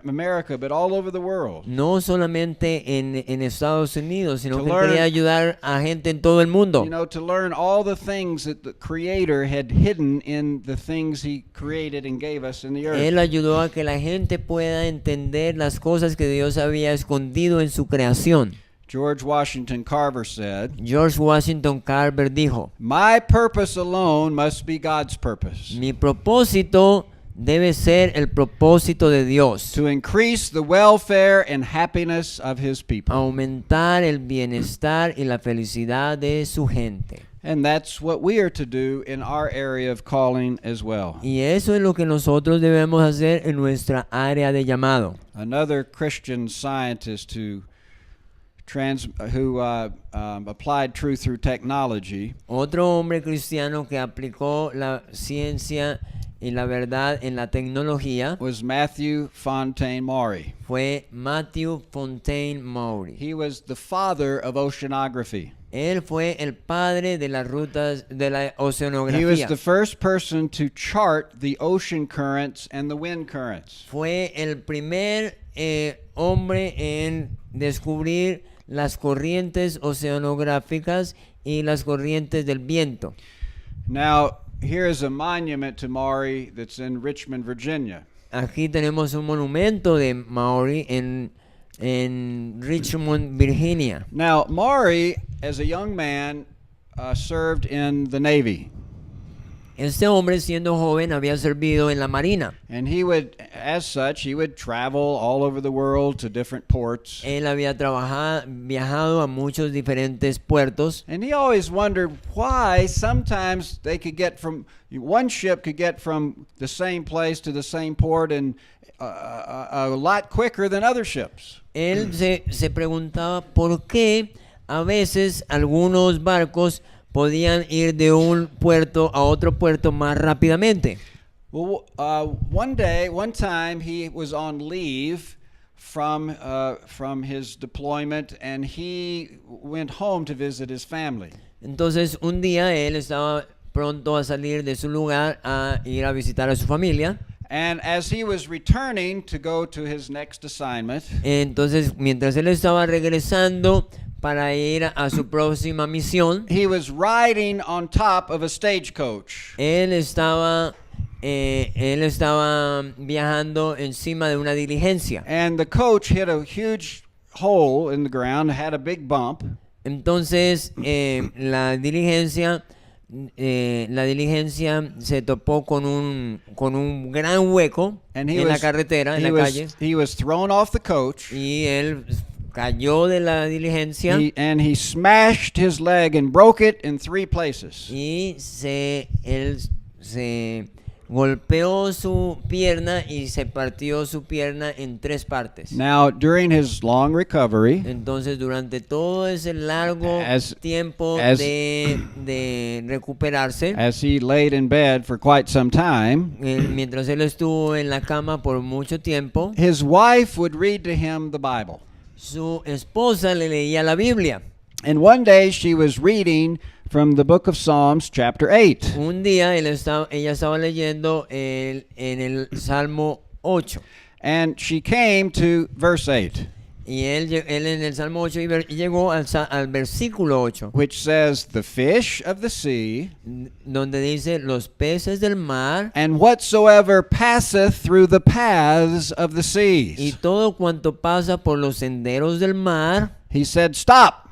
America, but all over the world. no solamente en Estados Unidos, sino To que learn- quería ayudar a gente en todo el mundo. To learn all the things that the Creator had hidden in the things He created and gave us in the earth. Él ayudó a que la gente pueda entender las cosas que Dios había escondido en su creación. George Washington Carver said, George Washington Carver dijo, "My purpose alone must be God's purpose, mi propósito debe ser el propósito de Dios, to increase the welfare and happiness of His people." aumentar el bienestar y la felicidad de su gente. And that's what we are to do in our area of calling as well. Y eso es lo que nosotros debemos hacer en nuestra área de llamado. Another Christian scientist who applied truth through technology Otro hombre cristiano que aplicó la ciencia y la verdad en la tecnología was Matthew Fontaine Maury. fue Matthew Fontaine Maury. He was the father of oceanography. Él fue el padre de las rutas de la He was oceanografía. the first person to chart the ocean currents and the wind currents. Fue el primer hombre en descubrir las corrientes oceanográficas y las corrientes del viento. Now, here is a monument to Maury that's in Richmond, Virginia. Aquí tenemos un monumento de Maury en Richmond, Virginia. Now, Maury, as a young man, served in the Navy. Este hombre, siendo joven, había servido en la Marina. And he would, as such, he would travel all over the world to different ports. Él había viajado a muchos diferentes puertos. And he always wondered why sometimes they could get from, one ship could get from the same place to the same port and a lot quicker than other ships. Él se preguntaba por qué a veces algunos barcos podían ir de un puerto a otro puerto más rápidamente. Well, one time, he was on leave from his deployment, and he went home to visit his family. Entonces, un día él estaba pronto a salir de su lugar a ir a visitar a su familia. And as he was returning to go to his next assignment, Entonces, mientras él estaba regresando para ir a su próxima misión, he was riding on top of a stagecoach. él estaba viajando encima de una diligencia. And the coach hit a huge hole in the ground, had a big bump. Entonces, la diligencia se topó con un gran hueco And en la carretera, en la calle, he was thrown off the coach. y él cayó de la diligencia And he smashed his leg and broke it in 3 places. y él se golpeó su pierna y se partió su pierna en 3 partes. Now, during his long recovery, Entonces, durante todo ese largo tiempo de recuperarse, as he laid in bed for quite some time, mientras él estuvo en la cama por mucho tiempo, his wife would read to him the Bible. su esposa le leía la Biblia. And one day she was reading from the book of Psalms, chapter 8. Un día ella estaba leyendo en el Salmo 8. And she came to verse 8, Y él en el Salmo 8 llegó al versículo 8, which says, "The fish of the sea, donde dice, los peces del mar and whatsoever passeth through the paths of the y seas." todo cuanto pasa por los senderos del mar. He said, "Stop.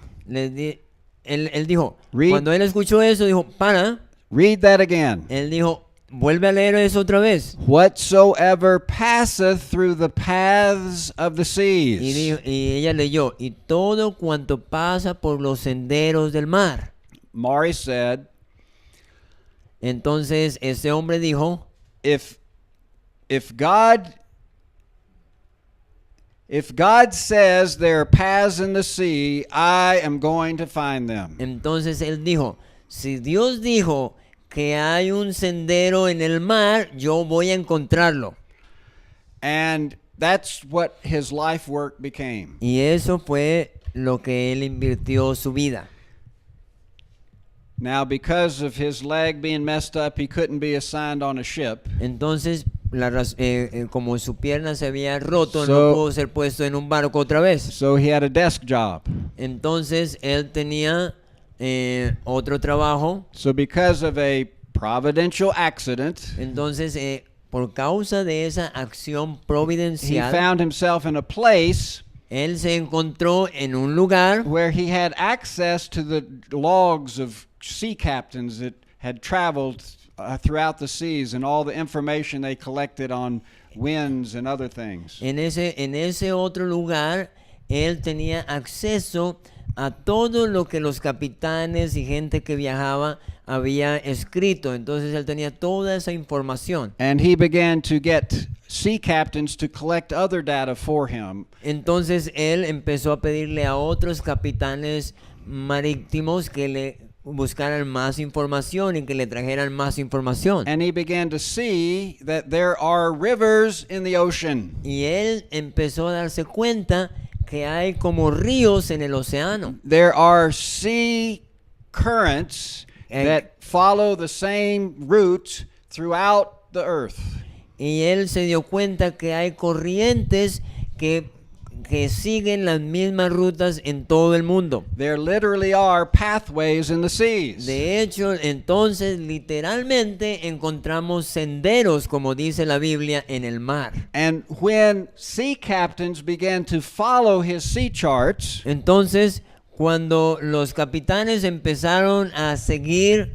Él dijo, Read. cuando él escuchó eso, dijo, para. Read that again. Él dijo, vuelve a leer eso otra vez. Whatsoever passeth through the paths of the seas." Y ella leyó, y todo cuanto pasa por los senderos del mar. Maury said, Entonces este hombre dijo, if God says there are paths in the sea, I am going to find them. entonces él dijo, si Dios dijo que hay un sendero en el mar, yo voy a encontrarlo. And that's what his life work became. Y eso fue lo que él invirtió su vida. Now, because of his leg being messed up, he couldn't be assigned on a ship. Entonces, como su pierna se había roto, So- no pudo ser puesto en un barco otra vez. So he had a desk job. Entonces, él tenía otro trabajo. So because of a providential accident, Entonces, por causa de esa acción he providencial, found himself in a place él se encontró en un lugar where he had access to the logs of sea captains that had traveled throughout the seas and all the information they collected on winds and other things. En ese otro lugar, él tenía acceso a todo lo que los capitanes y gente que viajaba había escrito. Entonces él tenía toda esa información. And he began to get sea captains to collect other data for him. Entonces él empezó a pedirle a otros capitanes marítimos que le buscaran más información y que le trajeran más información. And he began to see that there are rivers in the ocean. Y él empezó a darse cuenta que hay como ríos en el océano. There are sea currents that follow the same route throughout the earth. Y él se dio cuenta que hay corrientes que siguen las mismas rutas en todo el mundo. There literally are pathways in the seas. De hecho, entonces literalmente encontramos senderos, como dice la Biblia, en el mar. And when sea captains began to follow his sea charts, Entonces, cuando los capitanes empezaron a seguir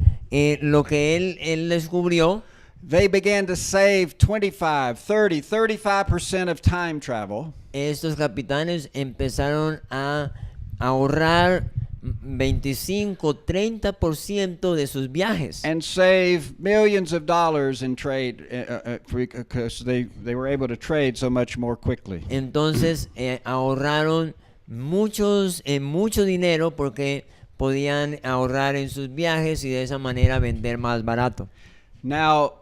lo que él descubrió, they began to save 25, 30, 35% of time travel. estos capitanes empezaron a ahorrar 25-30% de sus viajes. And save millions of dollars in trade because they were able to trade so much more quickly. Entonces ahorraron mucho dinero porque podían ahorrar en sus viajes y de esa manera vender más barato. Now,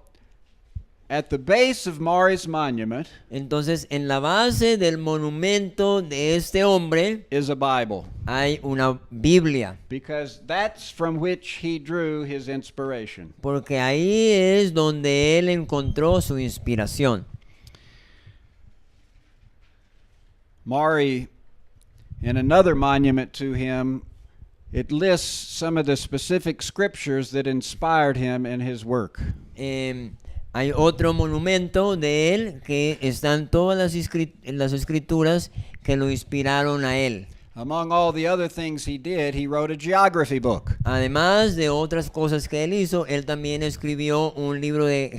at the base of Maury's monument Entonces, en la base del monumento de este hombre is a Bible, hay una Biblia, because that's from which he drew his inspiration. porque ahí es donde él encontró su inspiración. Maury, in another monument to him, it lists some of the specific scriptures that inspired him in his work. Hay otro monumento de él que están todas las escrituras que lo inspiraron a él. Among all the other things he did, he wrote a geography book. Además de otras cosas que él hizo, él también escribió un libro de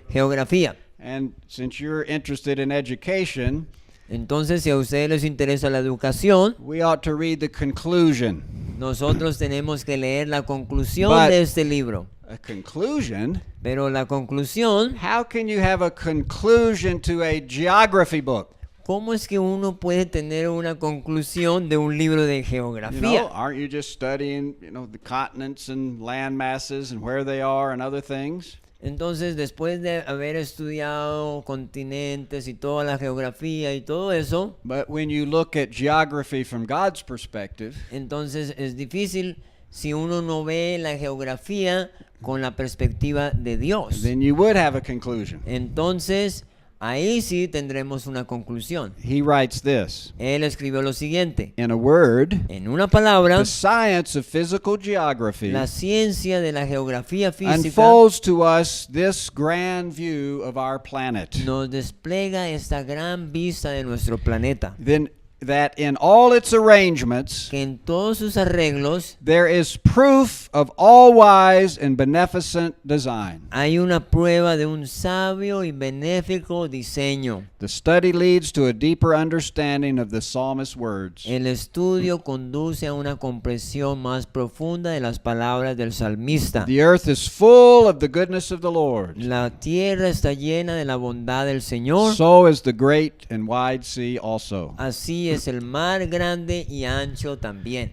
geografía. And since you're interested in education, Entonces, si a ustedes les interesa la educación, we ought to read the conclusion. nosotros tenemos que leer la conclusión But- de este libro. A conclusion? Pero la conclusión, How can you have a conclusion to a geography book? ¿cómo es que uno puede tener una conclusión de un libro de You know, geografía? aren't you just studying, the continents and land masses and where they are and other things? Entonces, después de haber estudiado continentes y toda la geografía y todo eso, But when you look at geography from God's perspective, entonces es difícil si uno no ve la geografía con la perspectiva de Dios. then you would have a conclusion. Entonces, ahí sí tendremos una conclusión. He writes this, Él escribió lo siguiente: in a word, en una palabra, the science of physical geography la ciencia de la geografía física unfolds to us this grand view of our planet. nos despliega esta gran vista de nuestro planeta, Then that in all its arrangements, que en todos sus arreglos there is proof of all wise and beneficent design. hay una prueba de un sabio y benéfico diseño. The study leads to a deeper understanding of the psalmist's words. El estudio conduce a una comprensión más profunda de las palabras del salmista. The earth is full of the goodness of the Lord. La tierra está llena de la bondad del Señor. So is the great and wide sea also. Así es el mar grande y ancho también.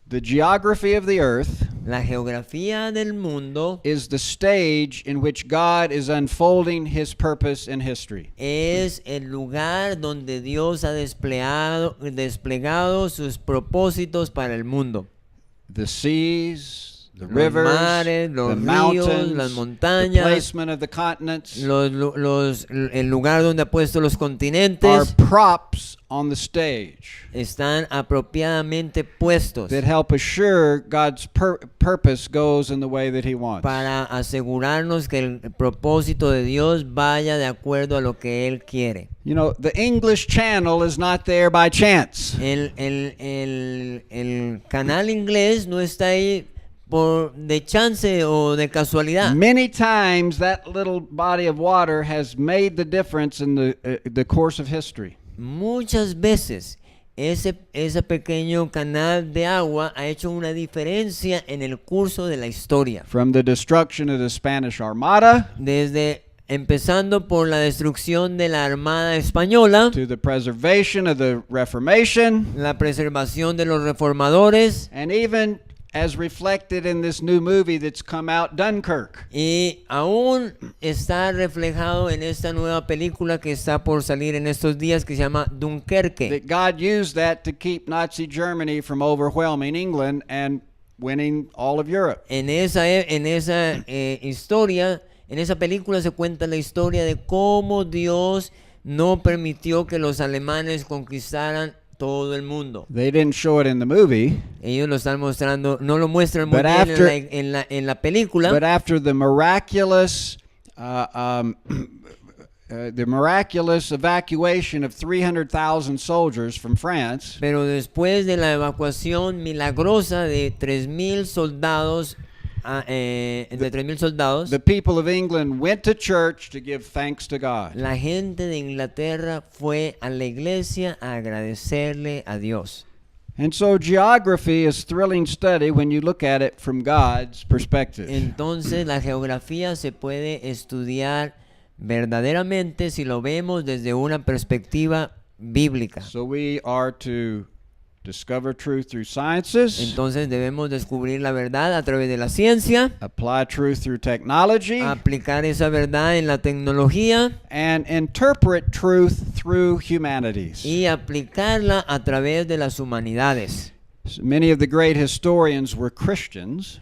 The geography of the earth La geografía del mundo is the stage in which God is unfolding his purpose in history. es el lugar donde Dios ha desplegado sus propósitos para el mundo. The seas, the Los rivers, mares, los the ríos, mountains, las the montañas, placement of the continents el lugar donde ha puesto los are continentes props on the stage están apropiadamente puestos that help assure God's purpose goes in the way that he wants. para asegurarnos que el propósito de Dios vaya de acuerdo a lo que Él quiere. You know, the English Channel is not there by chance. El canal inglés no está ahí de chance o de casualidad. Many times that little body of water has made the difference in the course of history. Muchas veces ese pequeño canal de agua ha hecho una diferencia en el curso de la historia. From the destruction of the Spanish Armada Empezando por la destrucción de la Armada Española, to the preservation of the Reformation, la preservación de los reformadores, and even as reflected in this new movie that's come out, Dunkirk. y aún está reflejado en esta nueva película que está por salir en estos días, que se llama Dunkerque. That God used that to keep Nazi Germany from overwhelming England and winning all of Europe. En esa historia, en esa película se cuenta la historia de cómo Dios no permitió que los alemanes conquistaran todo el mundo. They didn't show it in the movie, Ellos lo están mostrando, no lo muestran muy But bien after- en la película, but after the miraculous evacuation of 300,000 soldiers from France, pero después de la evacuación milagrosa de 3,000 soldados, the people of England went to church to give thanks to God. la gente de Inglaterra fue a la iglesia a agradecerle a Dios. And so geography is thrilling study when you look at it from God's perspective. Entonces la geografía se puede estudiar verdaderamente si lo vemos desde una perspectiva bíblica. So we are to discover truth through sciences, Entonces debemos descubrir la verdad a través de la ciencia, apply truth through technology, aplicar esa verdad en la tecnología and interpret truth through humanities. y aplicarla a través de las humanidades. Many of the great historians were Christians,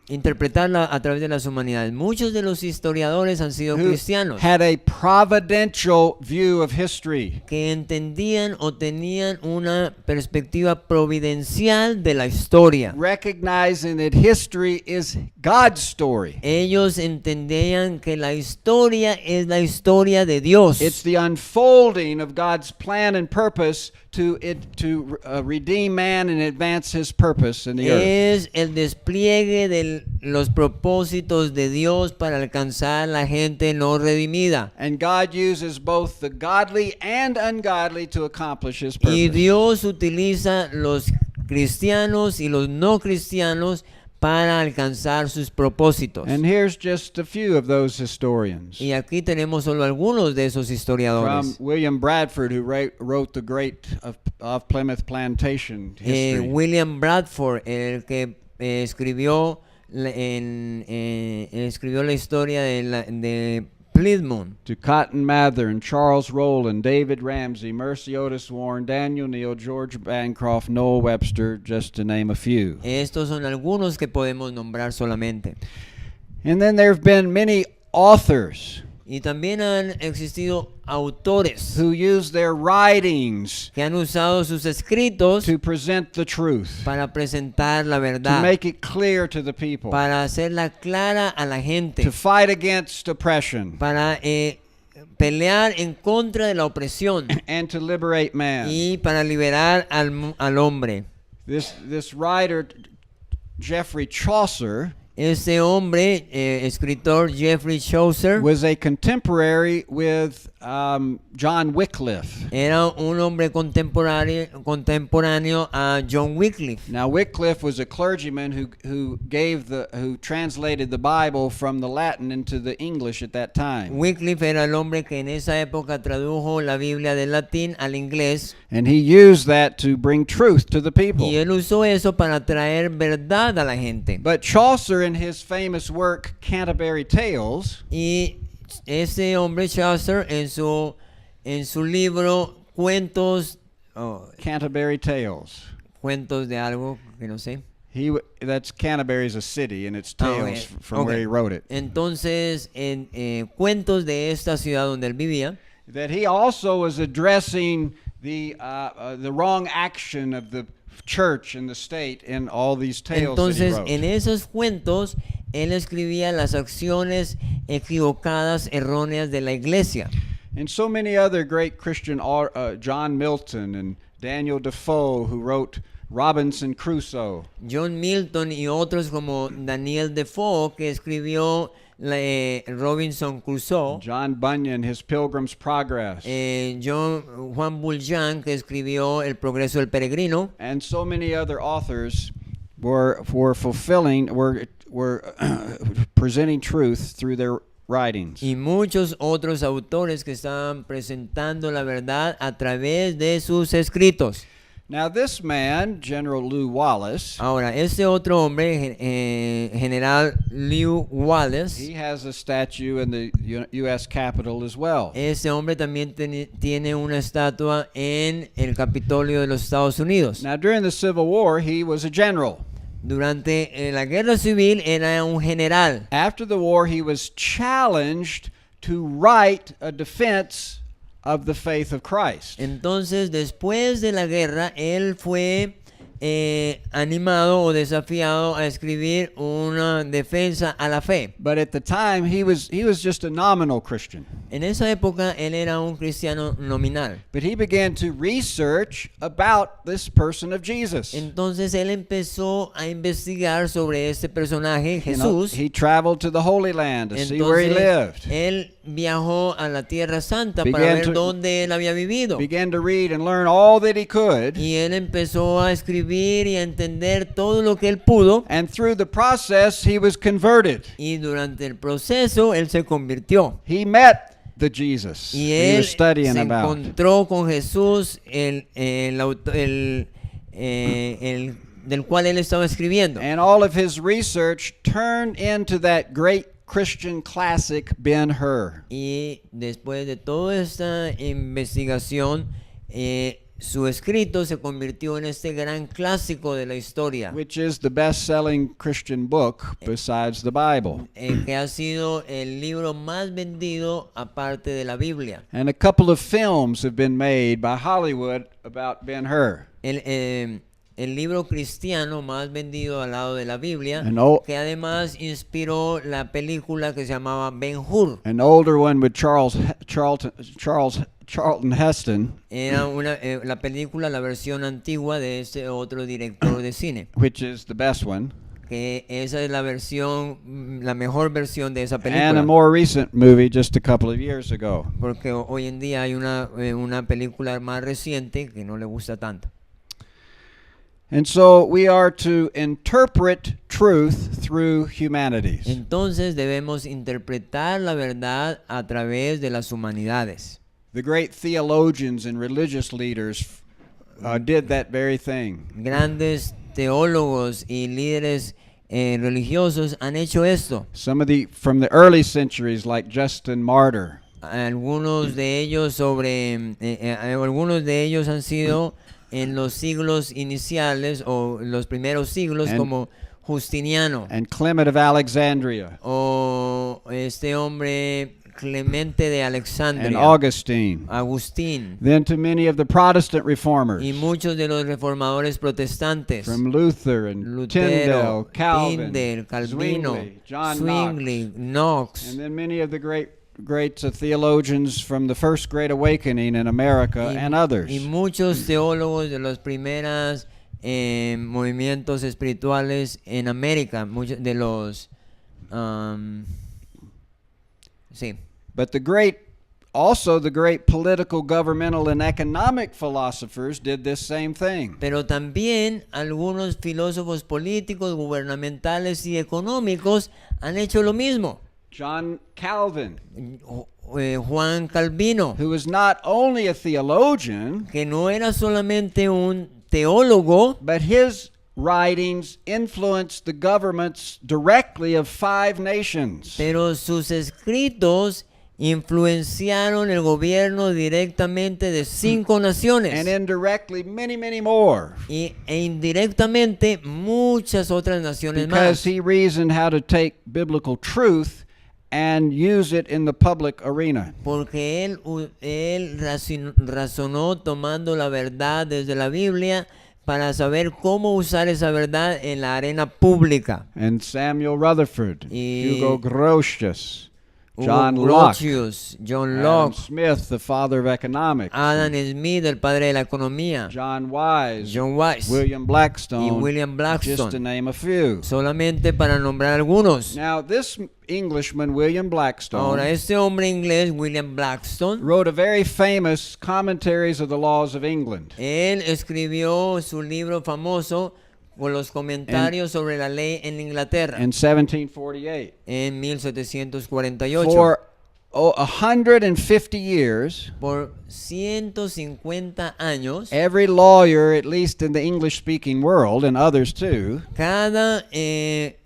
Interpretarla a través de las humanidades. Muchos de los historiadores han sido who cristianos had a providential view of history. que entendían o tenían una perspectiva providencial de la historia. Recognizing that history is God's story. Ellos entendían que la historia es la historia de Dios. It's the unfolding of God's plan and purpose to redeem man and advance his purpose in the earth. Es el despliegue de los propósitos de Dios para alcanzar la gente no redimida. And God uses both the godly and ungodly to accomplish his Y purpose. Dios utiliza los cristianos y los no cristianos para alcanzar sus propósitos. And here's just a few of those historians. Y aquí tenemos solo algunos de esos From historiadores. William Bradford, who wrote the great of Plymouth Plantation history. William Bradford, el que escribió escribió la historia de Plymouth. To Cotton Mather and Charles Rowland, David Ramsey, Mercy Otis Warren, Daniel Neal, George Bancroft, Noel Webster, just to name a few. Estos son algunos que podemos nombrar solamente. And then there have been many authors Y también han existido autores who use their writings que han usado sus escritos to present the truth, para presentar la to verdad, make it clear to the people, para hacerla clara a la gente, to fight against oppression, para pelear en contra de la opresión and to liberate man. y para liberar al hombre. This writer, Geoffrey Chaucer, Ese hombre, escritor Geoffrey Chaucer, was a contemporary with John Wycliffe. era un hombre contemporáneo a John Wycliffe. Now Wycliffe was a clergyman who translated the Bible from the Latin into the English at that time. Wycliffe era el hombre que en esa época tradujo la Biblia del latín al inglés And he used that to bring truth to the people. y él usó eso para traer verdad a la gente. But Chaucer, in his famous work Canterbury Tales, Y ese hombre Chaucer en su libro cuentos Canterbury Tales. cuentos de algo que no sé. That's Canterbury's a city, and it's Ah, tales okay. from where Okay. he wrote it. Entonces, en cuentos de esta ciudad donde él vivía, That he also was addressing the wrong action of the church and the state in all these tales that he entonces wrote. en esos cuentos él escribía las acciones equivocadas, erróneas de la iglesia. And so many other great Christian, John Milton and Daniel Defoe, who wrote Robinson Crusoe. John Milton y otros como Daniel Defoe, que escribió Robinson Crusoe. John Bunyan, his Pilgrim's Progress. Juan Bullion, que escribió El Progreso del Peregrino. And so many other authors were presenting truth through their writings. Y muchos otros autores que estaban presentando la verdad a través de sus escritos. Now this man, General Lew Wallace, Ahora, este otro hombre, General Lew Wallace, he has a statue in the U.S. Capitol as well. ese hombre también tiene una estatua en el Capitolio de los Estados Unidos. Now during the Civil War, he was a general. Durante la Guerra Civil era un general. After the war, he was challenged to write a defense of the faith of Christ. Entonces, después de la guerra, él fue animado o desafiado a escribir una defensa a la fe. But at the time, he was just a nominal Christian. En esa época, él era un cristiano nominal. But he began to research about this person of Jesus. Entonces, él empezó a investigar sobre este personaje, You know, Jesús. he traveled to the Holy Land to see where he Entonces, lived. él viajó a la Tierra Santa para Began ver to- dónde él había vivido. Began to read and learn all that he could. Y él empezó a escribir y a entender todo lo que él pudo. And through the process, he was converted. Y durante el proceso, él se convirtió. He met the Jesus Y he él was studying se about. encontró con Jesús, del cual él estaba escribiendo. And all of his research turned into that great Christian classic, Ben-Hur. Y después de toda esta investigación, su escrito se convirtió en este gran clásico de la historia, Which is the best-selling Christian book besides the Bible. que ha sido el libro más vendido aparte de la Biblia. And a couple of films have been made by Hollywood about Ben-Hur. El libro cristiano más vendido al lado de la Biblia, An o- que además inspiró la película que se llamaba Ben-Hur. An older one with Charlton Heston, Era la película, la versión antigua de este otro director de cine, which is the best one, que esa es la versión, la mejor versión de esa and a película, more recent movie just a couple of years ago. porque hoy en día hay una película más reciente que no le gusta tanto. And so we are to interpret truth through humanities. Entonces debemos interpretar la verdad a través de las humanidades. The great theologians and religious leaders did that very thing. Grandes teólogos y líderes religiosos han hecho esto. Some of from the early centuries, like Justin Martyr, Algunos de ellos algunos de ellos han sido en los siglos iniciales o los primeros siglos, And- como Justiniano and Clement of Alexandria, o este hombre Clemente de and Alexandria, Augustine. Agustín, Then to many of the Protestant reformers, y muchos de los reformadores protestantes, from Luther and Lutero, Tyndale, Calvin, Tyndale, Calvino, Zwingli, John Zwingli, Knox, and then many of the great theologians from the first Great Awakening in America and others. y muchos teólogos de los primeros movimientos espirituales en América, muchos de los sí. But the great political, governmental, and economic philosophers did this same thing. Pero también algunos filósofos políticos, gubernamentales y económicos han hecho lo mismo. John Calvin, Juan Calvino, who was not only a theologian, que no era solamente un teólogo, but his writings influenced the governments directly of 5 nations. pero sus escritos influenciaron el gobierno directamente de 5 naciones And indirectly, many, many more. e indirectamente muchas otras naciones Because más, he reasoned how to take biblical truth and use it in the public arena. porque él razonó tomando la verdad desde la Biblia para saber cómo usar esa verdad en la arena pública. And Samuel Rutherford, Y Hugo Grotius, Hugo John Locke, Grotius, John Adam Locke, Smith, the father of economics, Adam Smith, el padre de la economía, John Wise, John Weiss William Blackstone, y William just to Blackstone, name a few. solamente para nombrar algunos. Now, this Englishman, William Blackstone, Ahora, este hombre inglés, William Blackstone, wrote a very famous Commentaries of the Laws of England. él escribió su libro famoso con los comentarios sobre la ley en Inglaterra In 1748. en 1748. For 150 years, Por 150 años, every lawyer, at least in the English-speaking world, and others too, cada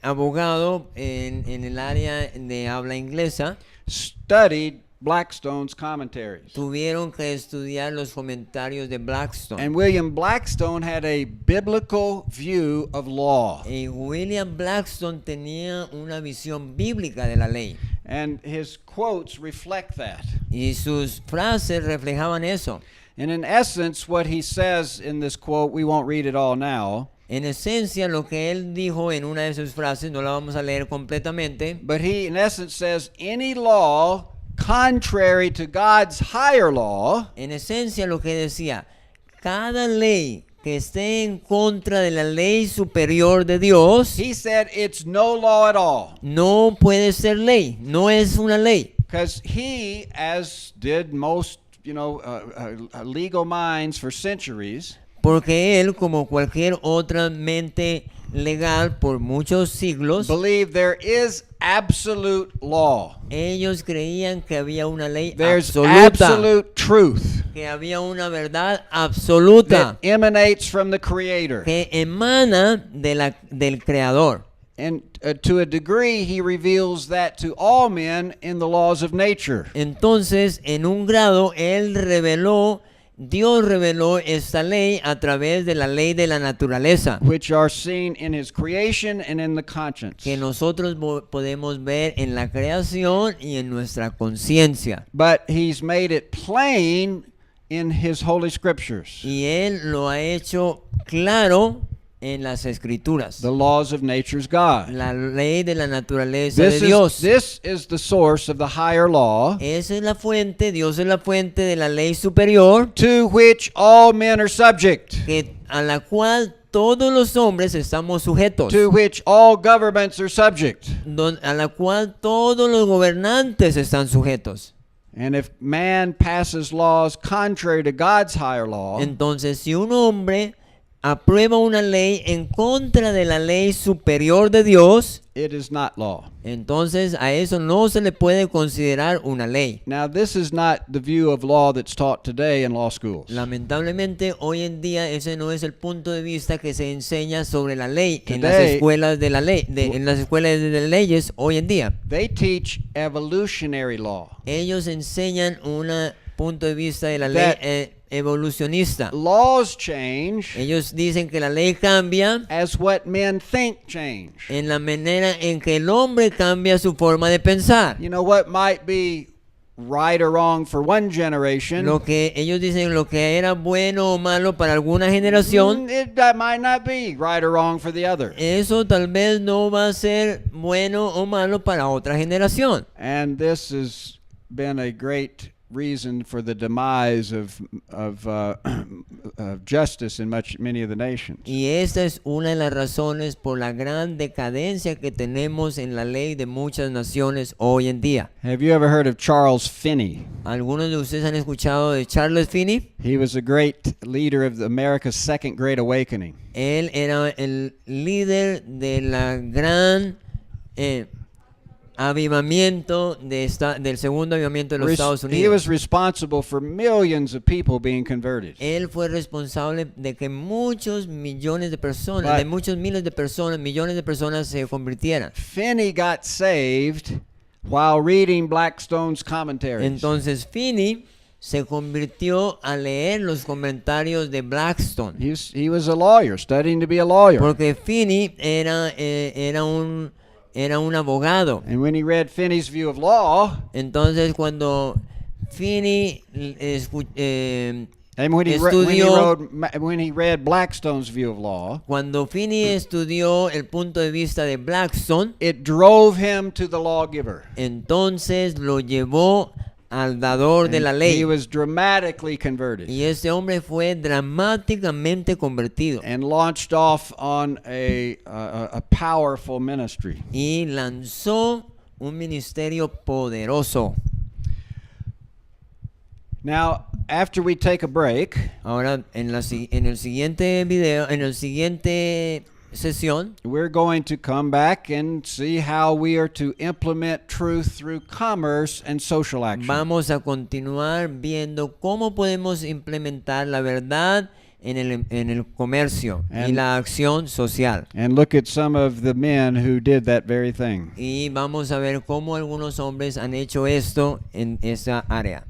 abogado en el área de habla inglesa studied Blackstone's commentaries. tuvieron que estudiar los comentarios de Blackstone. And William Blackstone had a biblical view of law. Y William Blackstone tenía una visión bíblica de la ley. And his quotes reflect that. Y sus frases reflejaban eso. And in essence, what he says in this quote, we won't read it all now, En esencia, lo que él dijo en una de sus frases, no la vamos a leer completamente, but he in essence says any law contrary to God's higher law en esencia lo que decía, cada ley que esté en contra de la ley superior de Dios, he said it's no law at all. no puede ser ley, no es una ley. Because he, as did most, legal minds for centuries, Porque él, como cualquier otra mente legal por muchos siglos, believed there is absolute law. ellos creían que había una ley There's absoluta, absolute truth que había una verdad absoluta that emanates from the Creator. que emana del Creador. And to a degree, he reveals that to all men in the laws of nature. Entonces, en un grado, Dios reveló esta ley a través de la ley de la naturaleza, Which are seen in his creation and in the conscience. que nosotros podemos ver en la creación y en nuestra conciencia. But he's made it plain in his holy scriptures, Y Él lo ha hecho claro en las Escrituras. the laws of nature's God. La ley de la naturaleza de Dios. This is the source of the higher law Esa es la fuente, Dios es la fuente de la ley superior, to which all men are subject, a la cual todos los hombres estamos sujetos, to which all governments are subject. a la cual todos los gobernantes están sujetos. And if man passes laws contrary to God's higher law, Entonces, si un hombre aprueba una ley en contra de la ley superior de Dios, it is not law. entonces a eso no se le puede considerar una ley. Now, this is not the view of law that's taught today in law schools. Lamentablemente, hoy en día ese no es el punto de vista que se enseña sobre la ley en las Today, escuelas de la ley, en las escuelas de leyes hoy en día. They teach evolutionary law. Ellos enseñan un punto de vista de la That- ley evolucionista. Laws change Ellos dicen que la ley cambia as what men think change. en la manera en que el hombre cambia su forma de pensar. You know, what might be right or wrong for one generation, Lo que ellos dicen, lo que era bueno o malo para alguna generación, that might not be right or wrong for the other. eso tal vez no va a ser bueno o malo para otra generación. And this has been a great reason for the demise of justice in many of the nations. Y esta es una de las razones por la gran decadencia que tenemos en la ley de muchas naciones hoy en día. Have you ever heard of Charles Finney? ¿Algunos de ustedes han escuchado de Charles Finney? He was a great leader of America's Second Great Awakening. Él era el líder de la gran avivamiento del segundo avivamiento de los Estados He Unidos. was responsible for millions of people being converted. Él fue responsable de que muchos millones de personas, But- de muchos miles de personas, millones de personas se convirtieran. Finney got saved while reading Blackstone's commentaries. Entonces Finney se convirtió a leer los comentarios de Blackstone, He was a lawyer, studying to be a lawyer. porque Finney era un abogado. And when he read Finney's view of law, Entonces cuando Finney and when he read Blackstone's view of law, cuando Finney estudió el punto de vista de Blackstone, it drove him to the lawgiver. entonces lo llevó al dador de la He ley. was dramatically converted Y este hombre fue dramáticamente convertido and launched off on a powerful ministry. y lanzó un ministerio poderoso. Now, after we take a break, Ahora, en el siguiente video, en el siguiente sesión, we're going to come back and see how we are to implement truth through commerce and social action. vamos a continuar viendo cómo podemos implementar la verdad en el comercio y And- la acción social. And look at some of the men who did that very thing. Y vamos a ver cómo algunos hombres han hecho esto en esa área.